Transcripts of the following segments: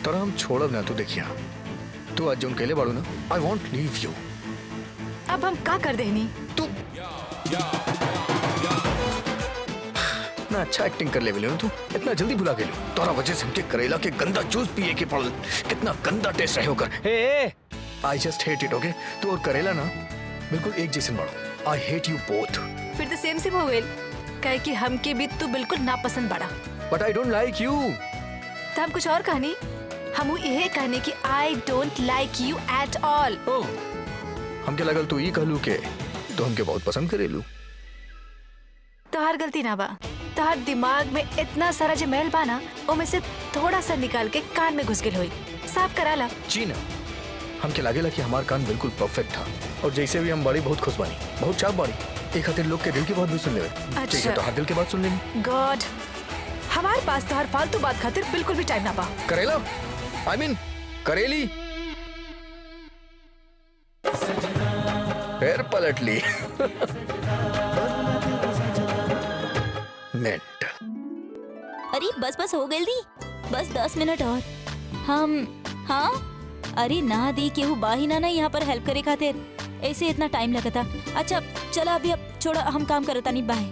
तोरा हम छोड़ब ना, तू देखिया तू आज जोन कहले बाड़ू ना, आई वॉन्ट लीव यू। अब हम का कर देनी? तू ना अच्छा एक्टिंग कर ले तू, इतना जल्दी भुला गेलू। तोरा वजह से हमके करेला के गंदा जूस पिए के पड़ल। कितना गंदा टेस्ट रहे होकर। हे आई जस्ट हेट इट। ओके, तू और करेला ना बिल्कुल एक जैसे बाड़ो। I hate you both. फिर तो सेम सेम हो गए, कहे कि हमके भी तू बिल्कुल नापसंद बाड़ा। But I don't like you. तो हम कुछ और कहनी, हम यही कहने कि I don't like you at all. हमके लगल तू ये कहलू के तो हमके बहुत पसंद करेलू। तोहार गलती ना बा, तोहार दिमाग में इतना सारा जो मैल बा ना, ओमे से थोड़ा सा निकाल के कान में घुस गेल होई। साफ करा ला। जी ना, हमके लागेला कि हमार कान बिल्कुल परफेक्ट था, और जैसे भी हम बड़ी बहुत खुश बानी, बहुत चाप बानी। एक खातिर लोग के दिल की बात भी सुन ले। अच्छा। जैसे तो हर दिल की बात सुन लेनी। गॉड, हमारे पास तो हर फालतू बात खातिर बिल्कुल भी टाइम ना बा। करेला, आई मीन करेली पैर पलट ली। नेट। अरे बस बस हो गई दी, बस 10 मिनट और हम। हाँ अरे ना दी केहू बाही ना यहाँ पर हेल्प करे खातिर, ऐसे इतना टाइम लगता। अच्छा चला अभी, अब छोड़ा, हम काम करता नहीं। बाय।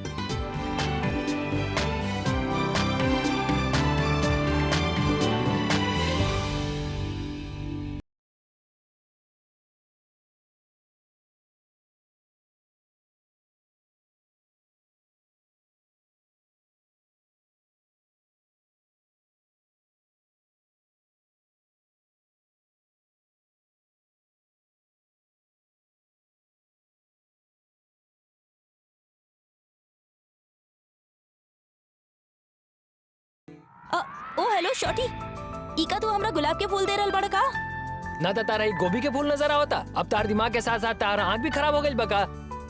ओ हेलो शॉटी, इका तू हमरा गुलाब के फूल दे रहल बड़ा का? ना तो तारा गोभी के फूल नजर आवता, अब तार दिमाग के साथ साथ तारा आँख भी खराब हो गई बका।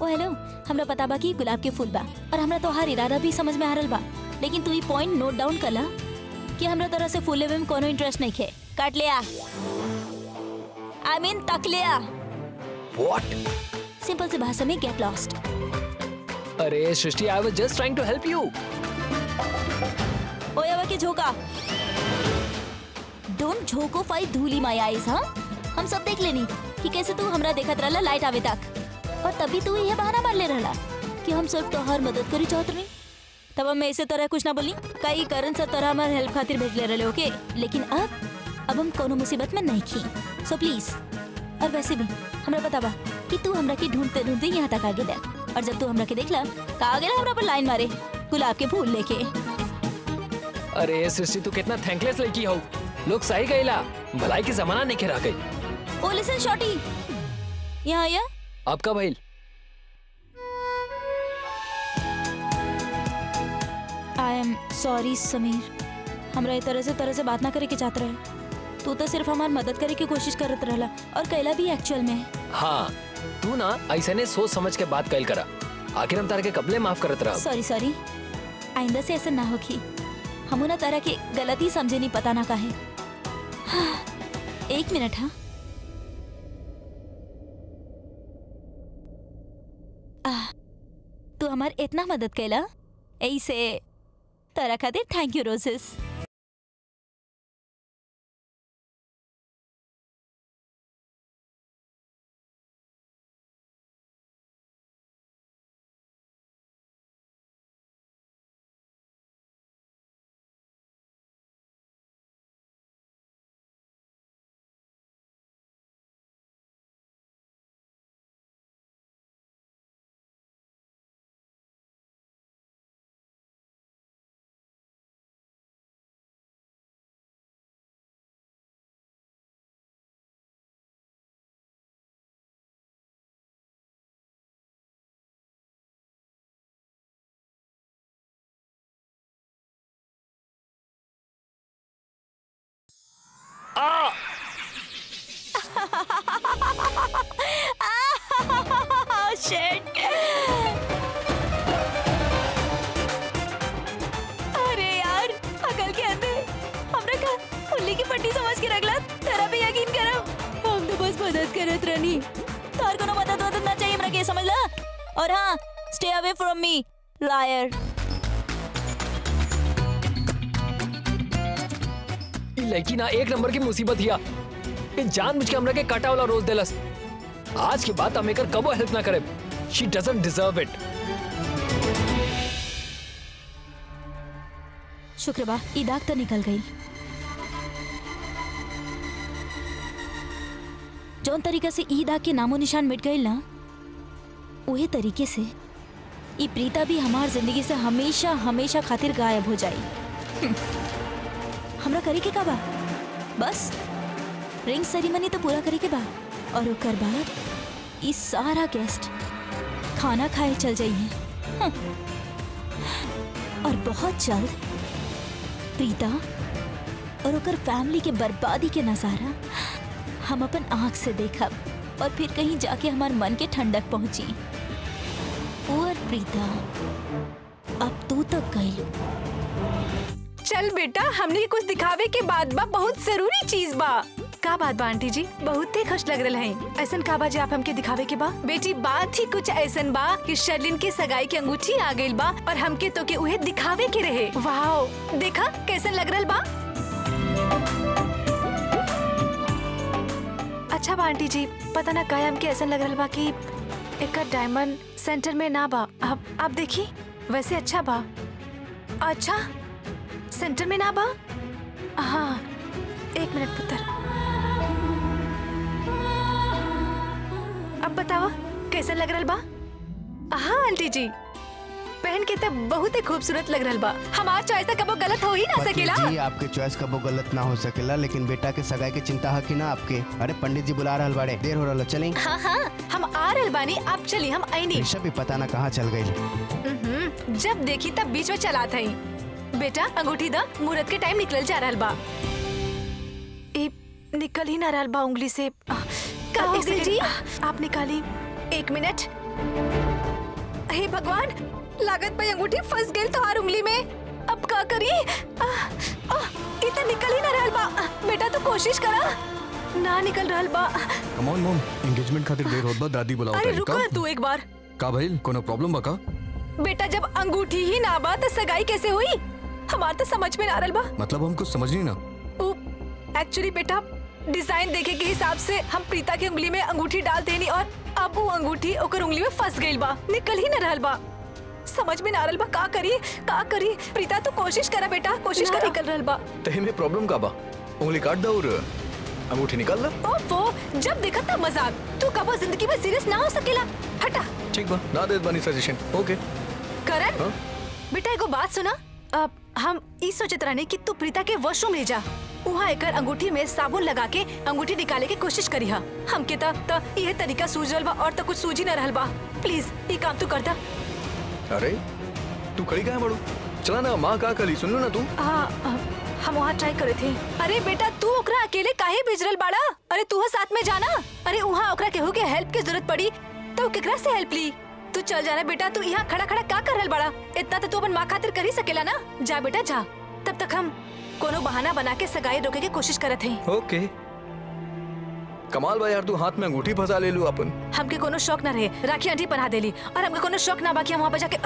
ओ हेलो, हमरा पता बा कि गुलाब के फूल बा, और हमरा तो हर इरादा भी समझ में आ रहल बा, लेकिन तू ये पॉइंट नोट डाउन कला कि हमरा तरह से फूल लेवे में कोनो इंटरेस्ट नहीं खे। काट लिया, आई मीन तक लिया। What? सिंपल सी भाषा में गेट लॉस्ट। अरे Srishti, I was just trying to help you. ओए के झोंका, डोंट झोंको फाई धूली माय आईज। हाँ हम सब देख लेनी कि कैसे तू हमरा देखत रहला लाइट आवे तक, और तभी तू ये बहाना मार ले रहला कि हम सिर्फ तोहर मदद करी चाहत रही। तब हम ऐसे तरह कुछ ना बोली, कई कारण से तरह हमार हेल्प खातिर भेज ले रहले। ओके, लेकिन अब हम कोनो मुसीबत में नहीं खी, सो प्लीज। और वैसे भी हमरा पता बा कि तू हमरा के ढूंढते ढूंढते यहाँ तक आ गेला, और जब तू हमरा के देखला तो आ गेला हमरा पर लाइन मारे गुलाब के फूल लेके। अरे सृष्टि, तू कितना थैंकलेस लड़की हो। लोग सही गईला, भलाई की जमाना नहीं रह गई। ओ लिसन शॉटी, यहाँ आया। आपका भाई आई एम सॉरी समीर, हमरा ये तरह से बात ना करे के चाहत रहे। तू तो सिर्फ हमार मदद करे की कोशिश करत रहला, और कैला भी एक्चुअल में। हाँ, तू ना ऐसे ने सोच समझ के बात कैल करा। आखिर हम तारा के कबले माफ करत रहा। सॉरी, आइंदा से ऐसा ना होगी। हम ना तरह के गलती समझे नहीं, पता ना काहे। हाँ, एक मिनट। हाँ तू हमार इतना मदद कैला, ऐसे तरह खातिर थैंक यू रोजेस। Shit. अरे यार, अकल के अंदर हमरा का उल्ली की पट्टी समझ के रखला। तेरा भी यकीन करब, हम तो बस मदद करत रहनी। तार कोनो मदद ना चाहिए हमरा के, समझ ला। और हाँ, स्टे अवे फ्रॉम मी, लायर। लड़की ना एक नंबर की मुसीबत हिया। ये जानबूझ के हमरा के काटा वाला रोज देलस। आज के बाद हम एकर कबो हेल्प ना करे। She doesn't deserve it. शुक्र बा ई दाग तो निकल गई। जौन तरीका से ई दाग के नामो निशान मिट गई ना, उहे तरीके से ई प्रीता भी हमार जिंदगी से हमेशा हमेशा खातिर गायब हो जाई। हमरा करे के का बा? बस रिंग सेरेमनी तो पूरा करे के बा और ओकर बाद ई सारा गेस्ट खाना खाए चल जाइए। और बहुत जल्द प्रीता और ओकर फैमिली के बर्बादी के नजारा हम अपन आंख से देखब और फिर कहीं जाके हमार मन के ठंडक पहुंची। पुअर प्रीता, अब तू तो कहलू। चल बेटा, हमने कुछ दिखावे के बाद बा बहुत जरूरी चीज बा। का बात बा आंटी जी? बहुत ही खुश लग रहा है। ऐसन का बा जे आप हमके दिखावे के बा? बेटी बात ही कुछ ऐसन बा कि शर्लिन के सगाई की अंगूठी आ गइल बा और हमके तो के उहे दिखावे के रहे। वाह, देखा कैसन लग रहा बा? अच्छा बा आंटी जी, पता ना काहे हमके ऐसा लग रहा बा कि एक डायमंड सेंटर में ना बा। अब आप देखी, वैसे अच्छा बा। अच्छा सेंटर में ना बा? हाँ, एक मिनट पुत्र। अब बताओ कैसा लग रहा बा? हाँ आंटी जी, पहन के तब बहुत ही खूबसूरत लग रहा बा। हमार चॉइस तो कबो गलत हो ही ना सकेला। जी आपके चॉइस कबो गलत ना हो सकेला, लेकिन बेटा के सगाई के चिंता है कि ना आपके? अरे पंडित जी बुला रहल बाड़े, देर हो रहल, चलें? हाँ हाँ, हम आ रहल बानी, आप चली, हम आईनी। ऋषभ भी पता ना कहाँ चल गई। जब देखी तब बीच में चला था ही। बेटा अंगूठी दा, मुहूर्त के टाइम निकल जा रहल बा। ए, निकल ही ना रहल बा उंगली से। जी आप निकाली। एक मिनट। हे भगवान, लागत पे अंगूठी फंस गई तोहार उंगली में। अब का करी? इतना निकल ही ना रहल बा। बेटा तू कोशिश करा। ना निकल रहल बा। कम ऑन मॉम, एंगेजमेंट खातिर देर होत बा, दादी बुलाओ। अरे रुको तू एक बार। का भाई, कोनो प्रॉब्लम बा का? बेटा जब अंगूठी ही ना बा तो सगाई कैसे हुई? हमार तो समझ में ना रहल बा। मतलब हम कुछ समझ नहीं ना। एक्चुअली बेटा डिजाइन देखे के हिसाब से हम प्रीता की उंगली में अंगूठी डाल देनी और अब वो अंगूठी ओकर उंगली में फंस गई बा। निकल ही न रहल बा। समझ में ना रहल बा का करी। प्रीता तू कोशिश करा बेटा, कोशिश कर। निकल रहल बा। तहे में प्रॉब्लम का बा? उंगली काट दो और अंगूठी निकाल ला। ओफो, जब देखा था मजाक। तू कबो जिंदगी में सीरियस ना हो सकेला। हटा। ठीक बा, ना दे बनी सजेशन। ओके करण। हाँ? बेटा एगो बात सुना। अब हम ई सोचत रहने कि तू प्रीता के वॉशरूम ले जा। वहाँ एकर अंगूठी में साबुन लगा के अंगूठी निकाले के कोशिश करी हा। हमके त यह तरीका सूझ रहल बा और तो कुछ सूझ ही न रहल बा। प्लीज ये काम तू कर दा। अरे तू खड़ी कहाँ बड़ू? चला ना, माँ का कली सुन लो ना तू। हाँ, हम वहाँ ट्राई करे थे। अरे बेटा तू ओकरा अकेले काहे भेज रहल बाड़ा? अरे तू साथ में जाना। अरे वहाँ ओकरा केहू के हेल्प की जरूरत पड़ी तो केकरा से हेल्प ली? तू चल जाना बेटा। तू यहाँ खड़ा खड़ा क्या कर रहल बाड़ा? इतना तो तू अपन माँ खातिर कर ही सकेला ना। जा बेटा जा। तब तक हम कोनो बहाना बना के सगाई रोके की कोशिश करत हैं। ओके। कमाल बा यार, तू हाथ में अंगूठी फंसा ले लू अपन। हमके कोनो शौक ना रहे, राखी आंटी पहना देली और हमके कोनो शौक ना बाकी हम वहाँ पे जाके।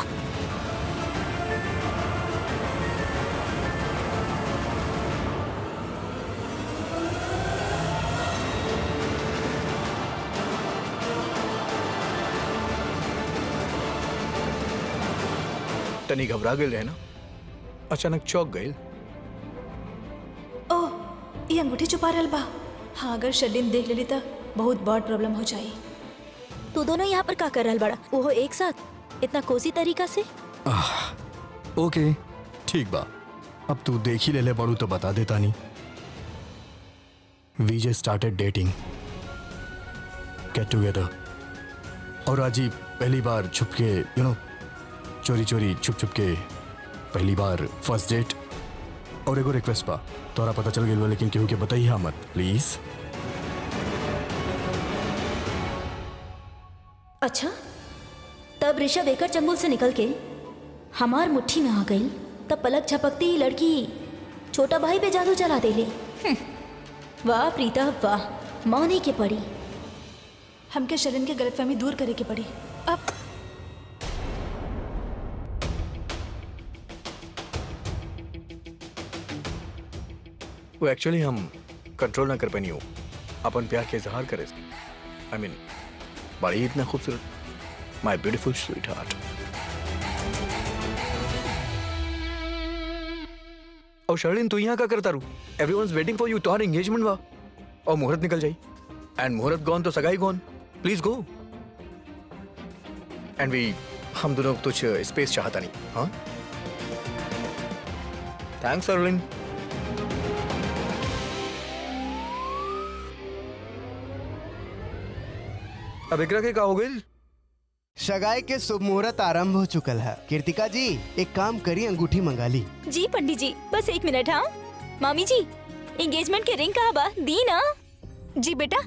तनी घबरा गए रहे ना, अचानक चौक गए। ओह, ये अंगूठी छुपा रहल बा। हाँ, अगर शर्लिन देख लेली तो बहुत बड़ प्रॉब्लम हो जाई। तू दोनों यहाँ पर का कर रहल बड़ा? वो एक साथ इतना कोसी तरीका से? ओके ठीक बा, अब तू देख ही ले बड़ू तो बता देता नहीं। We just started dating, get together, और आज ही पहली बार छुप के चोरी चोरी छुप छुप के पहली बार फर्स्ट डेट। और एगो रिक्वेस्ट बा, तोरा पता चल गई लेकिन केहू के बताई हा मत प्लीज। अच्छा, तब ऋषभ एकर चंगुल से निकल के हमार मुट्ठी में आ गई। तब पलक झपकती ही लड़की छोटा भाई पे जादू चला देले। वाह प्रीता वाह, माने के पड़ी। हमके शर्लिन के गलतफहमी दूर करे के पड़ी। अब वो एक्चुअली हम कंट्रोल ना कर पानी हो अपन प्यार के इजहार करे आई मीन बड़ी इतना खूबसूरत माय ब्यूटीफुल स्वीट हार्ट। और शर्लिन तू यहाँ का करता रू? Everyone is waiting for you. तुम्हारा एंगेजमेंट हुआ और मुहूर्त निकल जाई एंड मुहूर्त गॉन तो सगाई गॉन। प्लीज गो एंड वी हम दोनों कुछ स्पेस चाहता नहीं। हाँ थैंक्स शर्लिन। अब इकरा के का हो गई? सगाई के शुभ मुहूर्त आरंभ हो चुकल है। कीर्तिका जी एक काम करी, अंगूठी मंगा ली। जी पंडित जी बस 1 मिनट। हाँ मामी जी एंगेजमेंट के रिंग कहाँ बा? दी ना? जी बेटा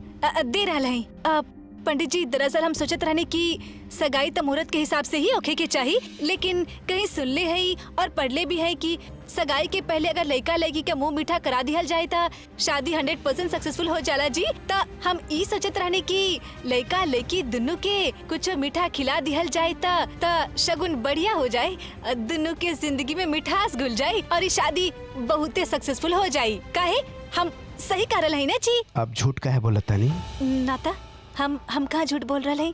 दे रहा है। पंडित जी दरअसल हम सोचत रहने की सगाई त मुहूर्त के हिसाब से ही ओखे के चाहिए, लेकिन कहीं सुनले है और पढ़ले भी है कि सगाई के पहले अगर लड़का लड़की के मुंह मीठा करा दिहल जाए ता शादी 100% सक्सेसफुल हो जाला जी। ता हम ई सोचत रहने की लड़का लड़की दोनों के कुछ मीठा खिला दिहल जाए ता शगुन बढ़िया हो जाए, दोनों के जिंदगी में मिठास घुल जाए और ये शादी बहुते सक्सेसफुल हो जाए। काहे हम सही कह रहे हैं ना जी? अब झूठ काहे बोलता नहीं? नाता हम कहाँ झूठ बोल रहे हैं,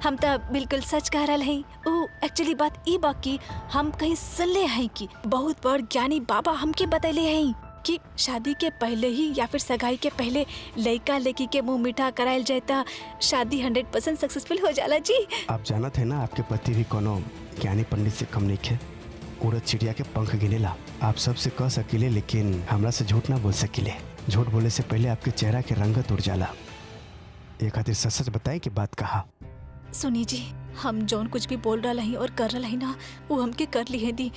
हम तो बिल्कुल सच कह रहे हैं। ओ एक्चुअली बात ई बाकी हम कहीं सुनले हैं कि बहुत बड़ ज्ञानी बाबा हमके बतैले हैं कि शादी के पहले ही या फिर सगाई के पहले लड़का लड़की के मुंह मीठा करायल जाता शादी 100% सक्सेसफुल हो जाला जी। आप जानत है ना आपके पति भी कोनो ज्ञानी पंडित से कम नहीं है। उड़द चिड़िया के पंख गिनेला। आप सबसे कह सकिले लेकिन हमरा से झूठ ना बोल सकिले। झूठ बोले से पहले आपके चेहरा के रंगत उड़ जाला। एक खातिर सच सच बताए कि बात कहा। सुनी जी हम जौन कुछ भी बोल रहा हैं और कर रहा हैं ना वो हमके कर ली है दी।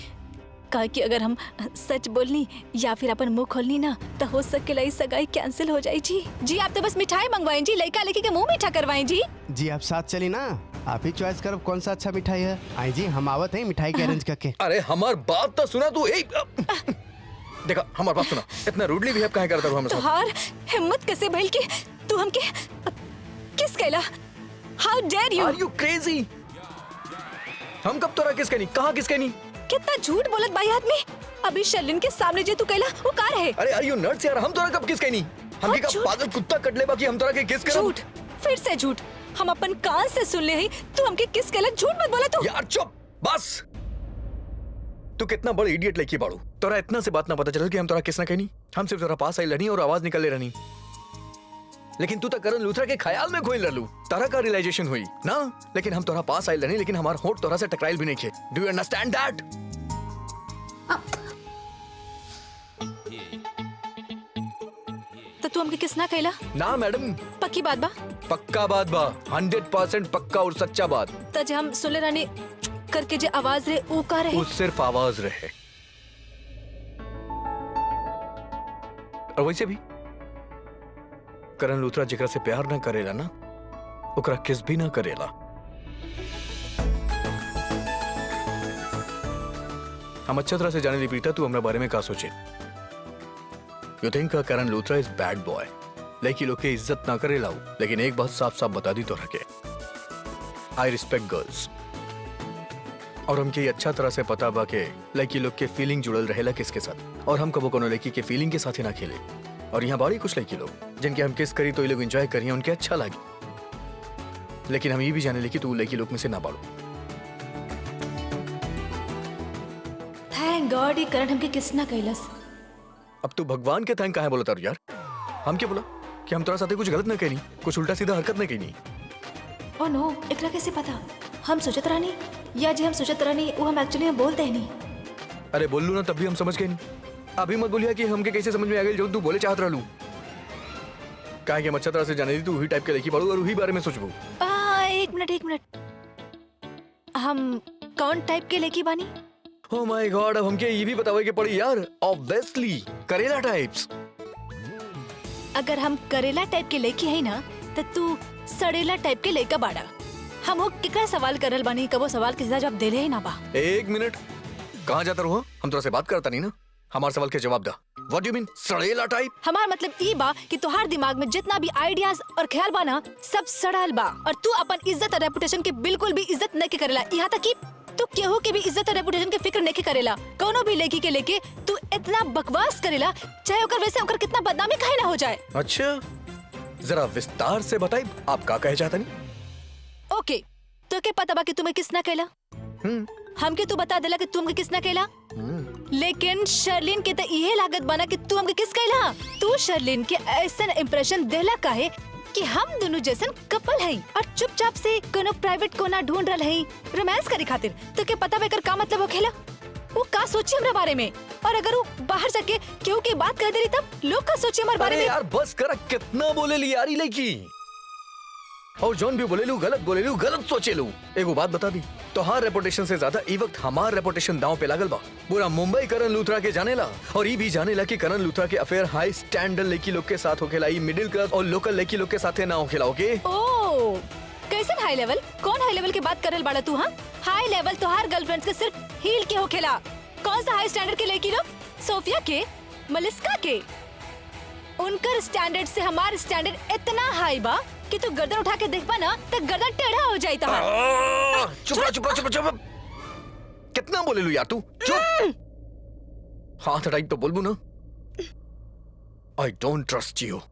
कहा कि अगर हम सच बोलनी या फिर अपन मुंह खोलनी ना तो हो सकेला ई सगाई कैंसिल हो जाए जी। जी आप तो बस मिठाई मंगवाएं जी, लड़का लड़की के मुंह मीठा करवाएं जी। जी आप साथ चली ना, आप ही चॉइस करो कौन सा अच्छा मिठाई है। आई जी हम आवत है मिठाई के अरेंज करके। अरे हमार बात तो सुना तू। देखा हमार बात सुना। इतना रूडली बिहेव काहे करता हूँ हमेशा? तोहार हिम्मत कैसे भइल कि तू हमके किस कहला? How dare you? Are you crazy? हम कब तोरा किस कहनी? कहाँ किस कहनी? कितना झूठ बोलत भाई आदमी। अभी शर्लिन के सामने जे तू कहला वो का रहे? अरे आर यू नट्स यार? हम तोरा कब किस कहनी? हम और की का झूठ? पागल कुत्ता कट ले बाकी हम तोरा के किस करब? झूठ, फिर से झूठ। हम अपन कान से सुन ले ही तू हमके किस कहला? झूठ मत बोला तू। यार चुप बस। तू कितना बड़ा इडियट लड़की बाड़ू। तोरा इतना से बात ना पता चल कि हम तोरा किस ना कहनी? हम सिर्फ तोरा पास आई लड़ी और आवाज निकल ले रहनी, लेकिन तू तो करण लूथरा के ख्याल में खोल लू। तारा का रियलाइजेशन हुई ना, लेकिन हम तोरा पास आई लड़ी लेकिन हमार होठ तोरा से टकराइल भी नहीं खे। Do you understand that? तो तू हमके किस ना कहला? ना मैडम पक्की बात बा? पक्का बात बा, 100% पक्का और सच्चा बात। त जे हम सुनले रहने करके जे आवाज रहे वो का रहे? वो सिर्फ आवाज रहे। और वैसे भी करण लूथरा जिकरा से प्यार ना करेला ना ओकरा किस भी ना करेला। हम अच्छा तरह से जाने ली प्रीता, तू हमरा बारे में का सोचे? You think Karan Luthra is bad boy, लड़की लोग के इज्जत ना करेला हूं, लेकिन एक बात साफ साफ बता दी तो रखे, आई रिस्पेक्ट गर्ल्स। और हमके ये अच्छा तरह से पता बा के लड़की लोग के फीलिंग जुड़ल रहेला किसके साथ, और हम कबो कोनो लड़की के फीलिंग के साथ ही ना खेले। और यहाँ बड़ी कुछ लड़की लोग जिनके हम किस करी तो ये लोग एंजॉय करिए, उनके अच्छा लगे, लेकिन हम ये भी जाने ले कि तू लड़की लोग में से ना बाड़ू। थैंक गॉड ये करण हमके किस ना कहलस। अब तू भगवान के थैंक काहे बोलता यार? हम क्या बोला कि हम तोरा साथे कुछ गलत ना करी, कुछ उल्टा सीधा हरकत ना करी? ओ नो, एकरा कैसे पता? हम सोचत रहनी या जे हम सोचत रहनी वो हम एक्चुअली में बोलते ही नहीं। अरे बोल लू ना तब भी हम समझ गए नहीं। अभी मत बोलिया कि हमके कैसे समझ में आ गई जो तू बोले चाहत रहलू। काहे कि हम अच्छा तरह से जाने दी तू वही टाइप के लड़की पढ़ू और वही बारे में सोचबू। एक मिनट, हम कौन टाइप के लड़की बानी? ओह माय गॉड, अब हमके ये भी बतावे के पड़ी यार। ऑब्वियसली करेला टाइप्स। अगर हम करेला टाइप के लड़की है ना तो तू सड़ेला टाइप के लड़का बाड़ा। हम हो केकरा सवाल करल बानी, कबो सवाल के सीधा जवाब देले ही ना बा। एक मिनट, कहाँ जाता रहो? हम तोरा से बात करता नहीं ना, हमारे सवाल के जवाब दा। What do you mean सड़ेला टाइप? हमार मतलब ई बा कि तोहार दिमाग में जितना भी आइडियाज और ख्याल बा ना सब सड़ल बा, और तू अपन इज्जत और रेपुटेशन के बिल्कुल भी इज्जत न के करेला। यहाँ तक कि तू केहू के भी इज्जत और रेपुटेशन के फिक्र नहीं करेला। कोनो भी लड़की के लेके तू इतना बकवास करेला, चाहे ओकर वैसे ओकर कितना बदनामी काहे ना हो जाए। अच्छा, जरा विस्तार से बताइए आप का कहे चाहता नहीं। ओके, तो के पता बा कि तुम्हें किसना कहला? हमके तू बता देला कि तुम किसना कहला, लेकिन शर्लिन के तो इहे लागत बना कि तू हमके किस कहला। तू शर्लिन के ऐसा इंप्रेशन देला काहे कि हम दोनों जैसन कपल हैं और चुपचाप से कोनो प्राइवेट कोना ढूंढ रहे हैं रोमांस करे खातिर। तो के पता बेकर का मतलब हो खेला? वो का सोची हमरा बारे में, और अगर वो बाहर जाके केहू की बात कर देली तब लोग का सोची हमारे बारे में। यार बस कर, कितना बोले ली यारी लड़की, और जॉन भी बोले लू गलत सोचे लू। एगो बात बता दी, तो हर रेपुटेशन से ज्यादा ई वक्त हमार रेपुटेशन दांव पे लागल बा। पूरा मुंबई करण लूथरा के जानेला, और ई भी जानेला कि करण लूथरा के अफेयर हाई स्टैंडर्ड लड़की लोग के साथ होखेला, ई मिडिल क्लास और लोकल लड़की लोग के साथ ना होखेला। ओके ओ, कैसन हाई लेवल? कौन हाई लेवल की बात करल बाड़ा तू? हाँ, हाई लेवल तो हर गर्लफ्रेंड्स के सिर्फ हील के होखेला। कौन सा हाई स्टैंडर्ड के लड़की लोग? सोफिया के, मलिस्का के। उनकर स्टैंडर्ड से हमार स्टैंडर्ड इतना हाई बा कि तू गर्दन उठा के देखबा ना तो गर्दन टेढ़ा हो जाई तहार। चुप। कितना बोले लू यार तू, चुप। हाथ हटाई तो बोलबू ना। I don't trust you.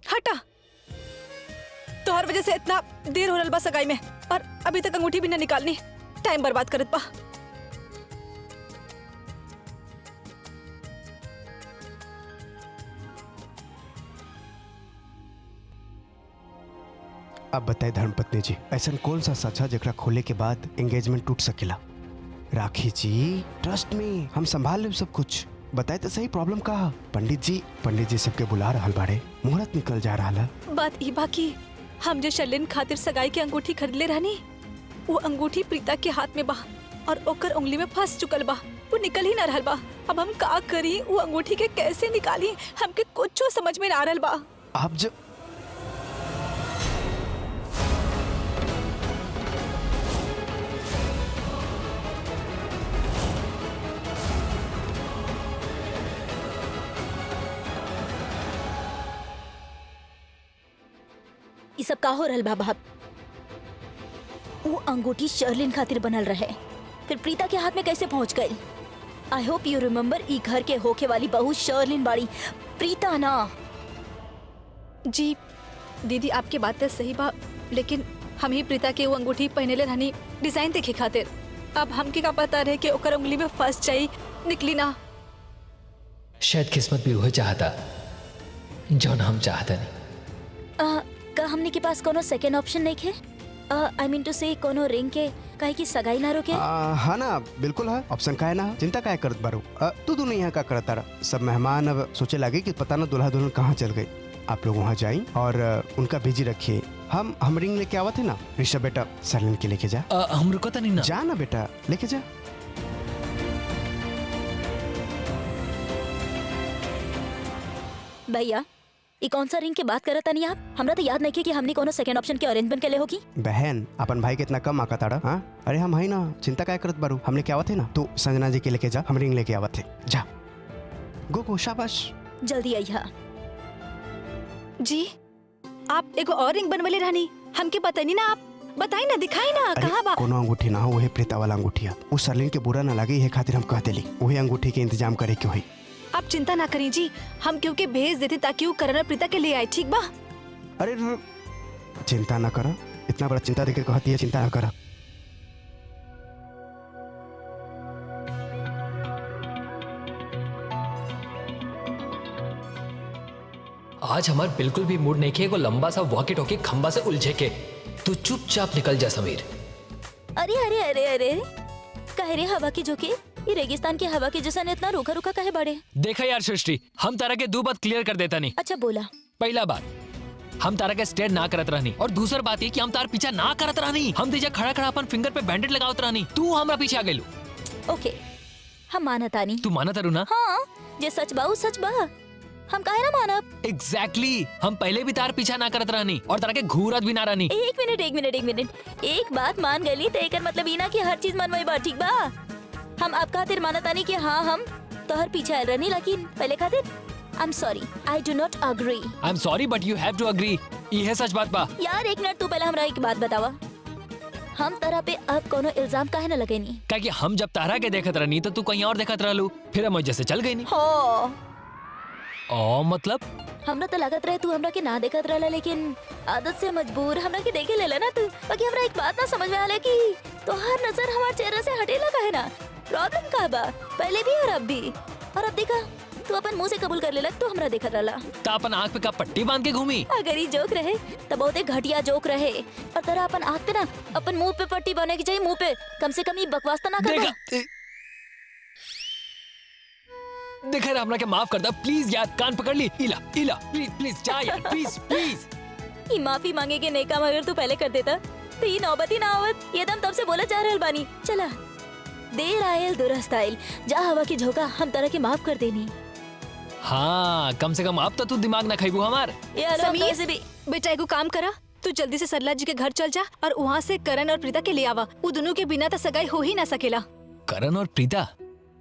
हटा, तोहर वजह से इतना देर हो रहा बा सगाई में, और अभी तक अंगूठी भी न निकालनी। टाइम बर्बाद करत बा। अब बताए धर्मपत्नी जी, ऐसा कौन सा सच है जकरा खोले के बाद एंगेजमेंट टूट सकेला? राखी जी, ट्रस्ट मी, हम संभाल लेब सब कुछ। बताए तो सही प्रॉब्लम का। पंडित जी सबके बुला रहल बाड़े, मुहूर्त निकल जा रहा है। बात ई बाकी हम जो शर्लिन खातिर सगाई की अंगूठी खरीद ले रहनी, वो अंगूठी प्रीता के हाथ में बा और ओकर उंगली में फंस चुकल बा। वो निकल ही ना रहल बा। अब हम का करी? वो अंगूठी के कैसे निकाली? हमके कुछ समझ में ना आ रहल बा। आप जब ये सब का हो रहल बा बाप? वो अंगूठी शर्लिन खातिर बनल रहे, फिर प्रीता के हाथ में कैसे पहुंच गई? आई होप यू रिमेम्बर, ई घर के होके वाली बहू शर्लिन बाड़ी, प्रीता ना। जी दीदी, आपकी बात तो सही बा, लेकिन हम ही प्रीता के वो अंगूठी पहनेले रहनी डिजाइन देखे खातिर। अब हमके का पता रहे कि ओकर उंगली में फंस जाई, निकली ना। शायद किस्मत भी वही चाहता जौन हम चाहता नहीं। का हमने के पास कोनो सेकेंड ऑप्शन नहीं है? आई मीन टू से कोनो रिंग के काहे की सगाई ना रोके? हाँ ना, बिल्कुल है ऑप्शन का है ना। चिंता काय करत बारू? तू दोनों यहाँ का करता रहा। सब मेहमान अब सोचे लगे कि पता ना दुल्हा दुल्हन कहाँ चल गई। आप लोग वहाँ जाई और उनका बिजी रखिए। हम रिंग लेके आवत है ना। ऋषभ बेटा, शर्लिन के लेके जा। हम रुकता नहीं ना। जा ना बेटा, लेके जा। भैया, ये कौन सा रिंग के बात करता नहीं आप? हमरा तो याद नहीं कि हमने कोनो सेकंड ऑप्शन के अरेंजमेंट के लिए होगी। बहन, अपन भाई के इतना कम आका ताड़ा? हाँ, अरे हम है ना, चिंता काय करत बारू। हमने क्या आवत है ना। तू संजना जी के लेके जा, हम रिंग लेके आवत है। जा, गो शाबाश। जल्दी आइया। जी, आप एगो और रिंग बनवले रहनी, हमके पता नहीं ना। आप बताई ना, दिखाई ना, कहाँ बा? कोनो अंगूठी ना हो, वही प्रीता वाला अंगूठी है। उस शर्लिन के बुरा ना लगे, ये खातिर हम कह देली वही अंगूठी के इंतजाम करे क्यों है। आप चिंता ना करें जी, हम क्योंकि भेज देते ताकि वो करण और प्रीता के लिए आए, ठीक बा? अरे चिंता ना करा, इतना बड़ा चिंता देकर कहती है चिंता ना करा। आज हमार बिल्कुल भी मूड नहीं किया को लंबा सा वॉकी टॉकी खंबा से उलझे के। तू चुपचाप निकल जा समीर। अरे अरे अरे अरे, काहे रे हवा के झोंके? ये रेगिस्तान के हवा के जैसा इतना रूखा रूखा काहे बड़े? देखा यार सृष्टि, हम तारा के दो बात क्लियर कर देता नहीं। अच्छा बोला। पहला बात, हम तारा के स्टेट ना करत रहनी, और दूसर बात ये कि हम तार पीछा ना करत रहनी। हम तेजा खड़ा खड़ा अपन फिंगर पे बैंडेड लगावत रहनी, तू हमरा पीछे आ गइलू। ओके, हम मानतानी। तू मानत अरु ना? हाँ, जे सच बा उ सच बा। हम काहे ना मानब? एग्जैक्टली, हम पहले भी तार पीछा ना करत रहनी और तारा के घूरत भी ना रहनी। एक बात मान गली तो एकर मतलब ई ना कि हर चीज मनवाई बा, ठीक बा? हम अब खातिर मानतानी कि हाँ हम तोहर पीछे आयल रहनी, लेकिन पहले खातिर I am sorry, I do not agree. I am sorry but you have to agree. ये सच बात बा। यार एक मिनट, तू पहले हमरा एक बात बतावा, हम तरह पे अब कोनो इल्जाम काहे ना लगेनी? कि हम जब तारा के देखत रहनी तो तू कहीं और देखत रहलू, फिर हम जैसे चल गई नी। हो ओ मतलब हमरा तो लागत रहे तू हमरा के ना देखत रहला, लेकिन आदत से मजबूर हमरा के देखे लेला ना तू। बाकी हमरा एक बात ना समझ में आले कि तोहार नजर हमार चेहरा से हटेला काहे ना? प्रॉब्लम का बा? पहले भी और अब भी। और अब देखा तू अपन मुंह से कबूल कर लेला तू हमरा देखत रहला। ता अपन आँख पे का पट्टी बांध के घूमी? अगर ये जोक रहे तो बहुत घटिया जोक रहे। और तेरा अपन आँख पे ना अपन मुंह पे पट्टी बांधने की चाहिए, मुंह पे। कम से कम ये बकवास तो ना कर। देखा रे, हमरा के माफ कर दा प्लीज यार, कान पकड़ ली। इला इला प्लीज प्लीज जा यार, प्लीज प्लीज। ये माफी मांगे के नेका अगर तू पहले कर देता तो ये नौबत ही ना आवत। ये दम तब से बोला जा रहल बानी। चला, देर आयल दुरुस्त आयल। जा हवा की झोंका, हम तरह के माफ कर देनी। हाँ, कम से कम अब तो तू दिमाग ना खाइबू हमार। यार समीर, से भी बेटा एगो काम करा, तू जल्दी से सरला जी के घर चल जा और वहाँ से करण और प्रीता के ले आवा। वो दोनों के बिना तो सगाई हो ही ना सकेला। करण और प्रीता?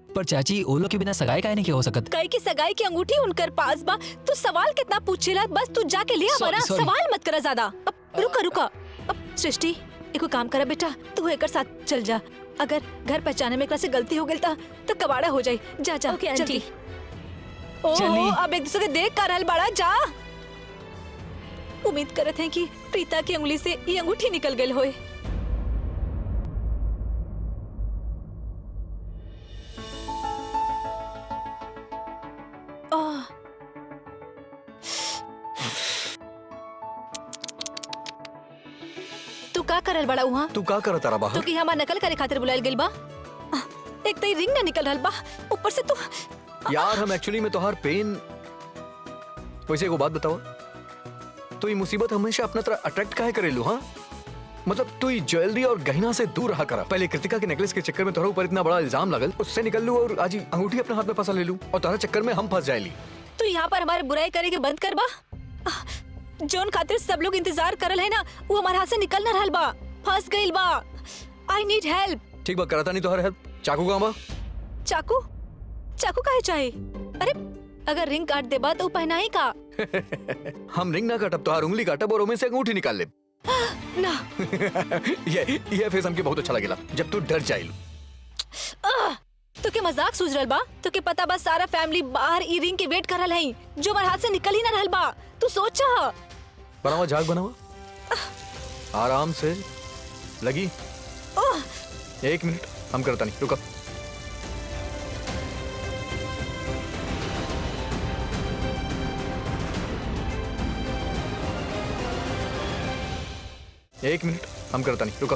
पर चाची ओलो के बिना सगाई काहे नहीं हो सकत? कई की सगाई की अंगूठी उनकर पास बा। तू सवाल कितना पूछेला, बस तू जाके ले आवा ना। Sorry, sorry. सवाल मत करा ज्यादा। अब रुका रुका। अब सृष्टि एको काम करा बेटा, तू एकर साथ चल जा। अगर घर पहचाने में एकरा से गलती हो गई तो कबाड़ा हो जाई। जा जा ओके, आंटी। जल्दी। ओ चली। अब एक दूसरे के देख कर रहल बड़ा, जा। उम्मीद करत हैं कि प्रीता की उंगली से ये अंगूठी निकल गई होए। आह। तू का करल बड़ा वहाँ? तू का करत तारा तो बाहर? कि हमार नकल करे खातिर बुलायल गेल बा। एक तो रिंग ना निकल रहल बा, ऊपर से तू। यार हम एक्चुअली में तोहार पेन। वैसे एगो बात बताओ, तो ये मुसीबत हमेशा अपना तरह अट्रैक्ट काहे करेलू? हाँ मतलब तू ये ज्वेलरी और गहना से दूर रहा करा। पहले कृतिका के नेकलेस के चक्कर में तोहरा ऊपर इतना बड़ा इल्जाम लगल, उससे निकल लू और आज ही अंगूठी अपने हाथ में फंसा ले लू और तोहरा चक्कर में हम फंस जाएली। तू यहाँ पर हमारे बुराई करे के बंद कर बा। जोन खातिर सब लोग इंतजार करल है ना, वो हमारे हाथ से निकल ना रहल बा, फंस गइल बा। I need help. ठीक बा, करता नहीं तोहर हेल्प। चाकू कहाँ बा? चाकू? चाकू काहे चाहे? अरे अगर रिंग काट देबा तो पहना ही का। हम रिंग ना काटब, तोहार उंगली काटब और उनमें से अंगूठी निकाल ले। ना। ये फेस हमके बहुत अच्छा लगेला जब तू डर जाइलू। तो के मजाक सूझ रहल बा? तो के पता बा सारा फैमिली बाहर ई रिंग के वेट करल है, जो हमारे हाथ से निकल ही ना रहल बा। तू सोचा। बनावा झाग बनावा, आराम से लगी। एक मिनट, हम करता नहीं, रुका। एक मिनट, हम करता नहीं, रुका।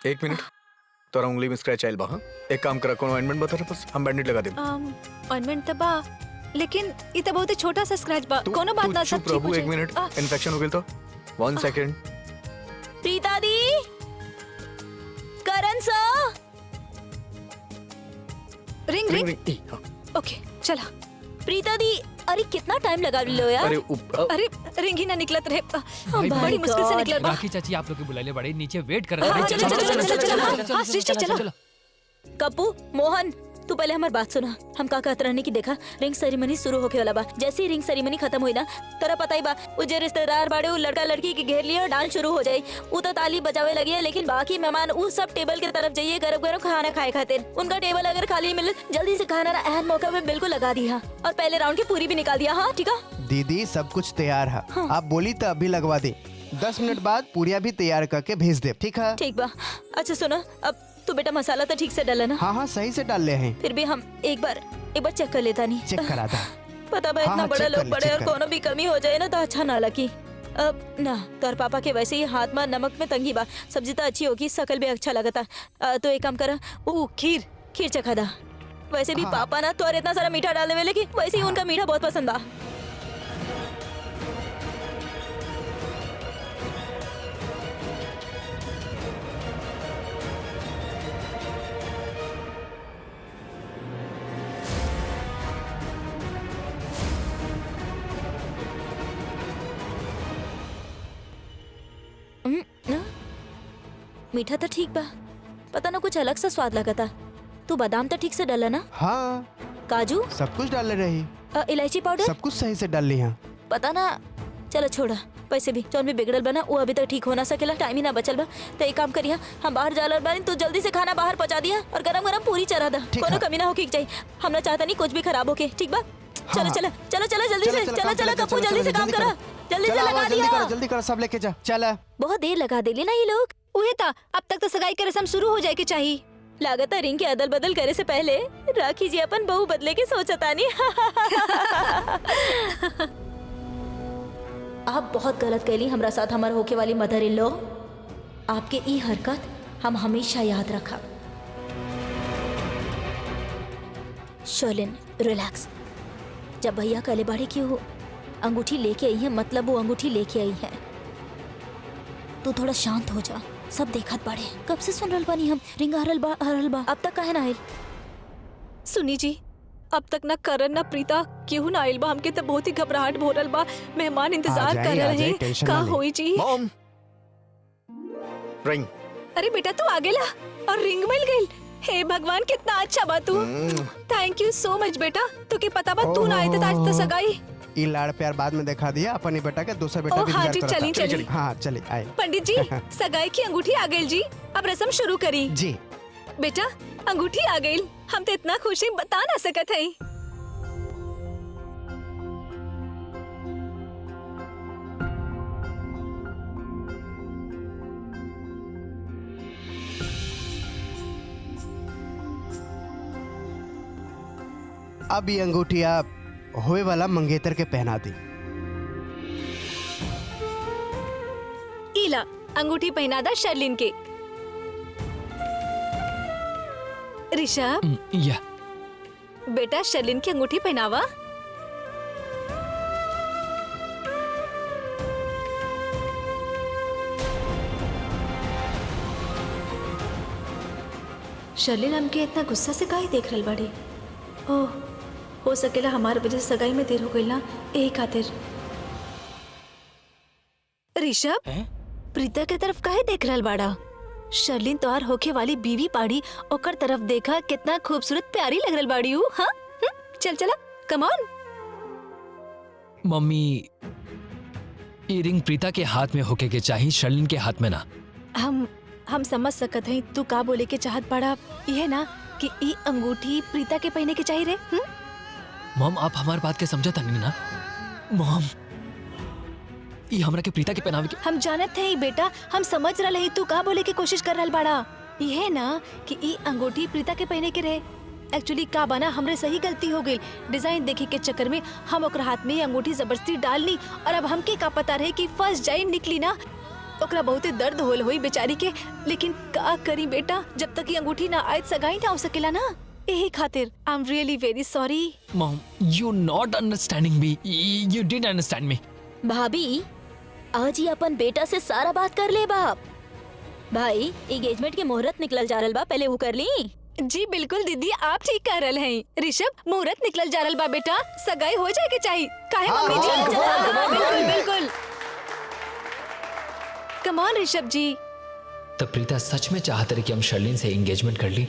एक मिनट तोरा उंगली में स्क्रैच आइल बा हाँ? एक काम करा कोनो ऑइंटमेंट बता बस हम बैंडेज लगा देब ऑइंटमेंट त बा लेकिन ई त बहुत ही छोटा सा स्क्रैच बा कोनो बात ना सब चुप ठीक हो रहू एक जाई। मिनट इन्फेक्शन हो गेल तो 1 सेकंड प्रीता दी, करण सर, रिंग रिंग रिंग रिंग हाँ। ओके चला। प्रीता दी, अरे कितना टाइम लगा लो यार। अरे अरे रिंग ही ना निकलत रहे भाई, बड़ी मुश्किल से God। निकलत बा। राखी चाची आप लोग के बुलाले बड़े नीचे वेट कर हाँ, रहे चलो, चलो, चलो, चलो, चलो, हाँ, सृष्टि, चलो। कप्पू, मोहन, तू पहले हमारी बात सुना। हम का कहत रहने की देखा, रिंग सेरेमनी शुरू होके वाला बा। जैसे ही रिंग सेरेमनी खत्म हुई ना, तोरा पता ही बा, वो जे रिश्तेदार बाड़े वो लड़का लड़की के घेर लिए और डांस शुरू हो जाए। वो तो ताली बजावे लगी है, लेकिन बाकी मेहमान वो सब टेबल की तरफ जाइए गरम गरम खाना खाए खातिर। उनका टेबल अगर खाली मिले जल्दी से खाना ना अहम मौका पे बिल्कुल लगा दिया और पहले राउंड की पूरी भी निकाल दिया। हाँ ठीक है। दीदी सब कुछ तैयार है, आप बोली तो अभी लगवा दे। 10 मिनट बाद पूरिया भी तैयार करके भेज दे, ठीक है? ठीक बा। अच्छा सुनो, अब तू बेटा मसाला तो ठीक से डाला ना? हाँ हाँ सही से डाल ले हैं। फिर भी हम एक बार चेक कर लेता नहीं। चेक करा था। पता बा हाँ, इतना हाँ, बड़ा चेक कर लोग ले, बड़े चेक और कर। कोनो भी कमी हो जाए ना तो अच्छा ना लगी। अब ना तोर पापा के वैसे ही हाथ में नमक में तंगी बा। सब्जी तो अच्छी होगी, शकल भी अच्छा लगता। तो एक काम करा, वो खीर चखा दा। वैसे भी हाँ। पापा ना तोर इतना सारा मीठा डालने वाले की वैसे ही उनका मीठा बहुत पसंद बा। ना? मीठा तो ठीक बा, पता ना कुछ अलग सा स्वाद लगा था। तू बादाम तो ठीक से डाला ना? हाँ काजू, सब कुछ डाल ले रही, इलायची पाउडर, सब कुछ सही से डाल ली है। पता ना। चलो छोड़ा, वैसे भी जौन भी बिगड़ल बना वो अभी तक ठीक हो ना सकेला, टाइम ही ना बचल बा। तो एक काम करिया, हम बाहर जाला बानी, तू जल्दी से खाना बाहर पहुंचा दिया और गरम गरम पूरी चढ़ा दा। ठीक कोनो है। कमी ना होके चाहिए। हम ना चाहता नहीं कुछ भी खराब होके, ठीक बा? चलो हाँ। चलो चलो चलो जल्दी से, चलो चलो कप्पू जल्दी से काम करा, जल्दी से लगा दिया। जल्दी करो, सब लेके जा। चल बहुत देर लगा देली ना ये लोग। उहे था, अब तक तो सगाई के रस्म शुरू हो जाए के चाहिए। लागत है रिंग के अदल बदल करे से पहले राखी जी अपन बहू बदले के सोचता नहीं। आप बहुत गलत कैली हमरा साथ, हमार होके वाली मदर इन लॉ। आपके ई हरकत हम हमेशा याद रखा। शर्लिन रिलैक्स। जब भैया कले बाड़ी की वो अंगूठी लेके आई है, मतलब वो अंगूठी लेके आई है। तू थोड़ा शांत हो जा, सब देखत बाड़े। कब से सुन रहल बानी हम, रिंग हरल बा, अब तक काहे ना आइल? सुनी जी, अब तक ना करण ना प्रीता केहू ना आइल बा। हमके तो बहुत ही घबराहट हो रहल बा। मेहमान इंतजार कर आ रहे जाए, हैं। टेंशन का ना ले। होई जी? मॉम रिंग अरे बेटा तू आ गेला और रिंग मिल गई। हे भगवान कितना अच्छा बा तू। थैंक यू सो मच बेटा। तो के पता बा तू ना आए तो आज तो सगाई। ई लाड़ प्यार बाद में दिखा दिया, अपने बेटा के दूसरा बेटा ओ, भी हाँ इंतजार जी, करता। चली। हाँ चलिए आए पंडित जी सगाई की अंगूठी आ गई जी, अब रस्म शुरू करी। जी। बेटा अंगूठी आ गई, हम तो इतना खुशी बता ना सकत है। अब ये अंगूठी आप होए वाला मंगेतर के पहना दी। ईला अंगूठी पहना दा शर्लिन के। ऋषभ या बेटा शर्लिन की अंगूठी पहनावा। शर्लिन हमके इतना गुस्सा से काहे देख रहल बाड़ी? ओह, हो सकेला हमारे वजह से सगाई में देर हो गई ना, यही खातिर। ऋषभ हैं? प्रीता के तरफ काहे देख रहल बाड़ा? शर्लिन तोहार होके वाली बीवी पाड़ी, ओकर तरफ देखा, कितना खूबसूरत प्यारी लग रहल बाड़ी ऊ। हाँ चल चला, कम ऑन। मम्मी, ये रिंग प्रीता के हाथ में होके के चाहिए, शर्लिन के हाथ में ना। हम समझ सकत हई तू का बोले के चाहत बाड़ा। ये ना कि ई अंगूठी प्रीता के पहने के चाहिए रे। मॉम आप हमारी बात के समझता नहीं ना? मॉम ये हमरा के प्रीता के पहनावे के। हम जानत हैं बेटा, हम समझ रहे ही तू का बोले की कोशिश कर रहल बाड़ा। ये ना कि ई अंगूठी प्रीता के पहने के रहे। एक्चुअली का बना हमरे सही गलती हो गई। डिजाइन देखे के चक्कर में हम ओकर हाथ में ये अंगूठी जबरदस्ती डालनी और अब हमके का पता रहे कि फर्स्ट जाई निकली ना। ओकरा बहुते दर्द होल हुई बेचारी के, लेकिन का करी बेटा, जब तक ये अंगूठी ना आए सगाई ना हो सकेला ना। यही खातिर I am really very sorry. Mom, you not understanding me, you didn't understand me. भाभी आज ही अपन बेटा से सारा बात कर ले बाप। भाई एंगेजमेंट के मुहूर्त निकल जा रहल बा, पहले वो कर ली। जी बिल्कुल दीदी, आप ठीक कह रहे हैं। ऋषभ, मुहूर्त निकल जा रहल बा बेटा, सगाई हो जाए के चाहिए। काहे मम्मी जी? बिल्कुल बिल्कुल। कम ऑन ऋषभ जी। तो प्रीता सच में चाहते रहे कि हम शर्लिन से एंगेजमेंट कर ली?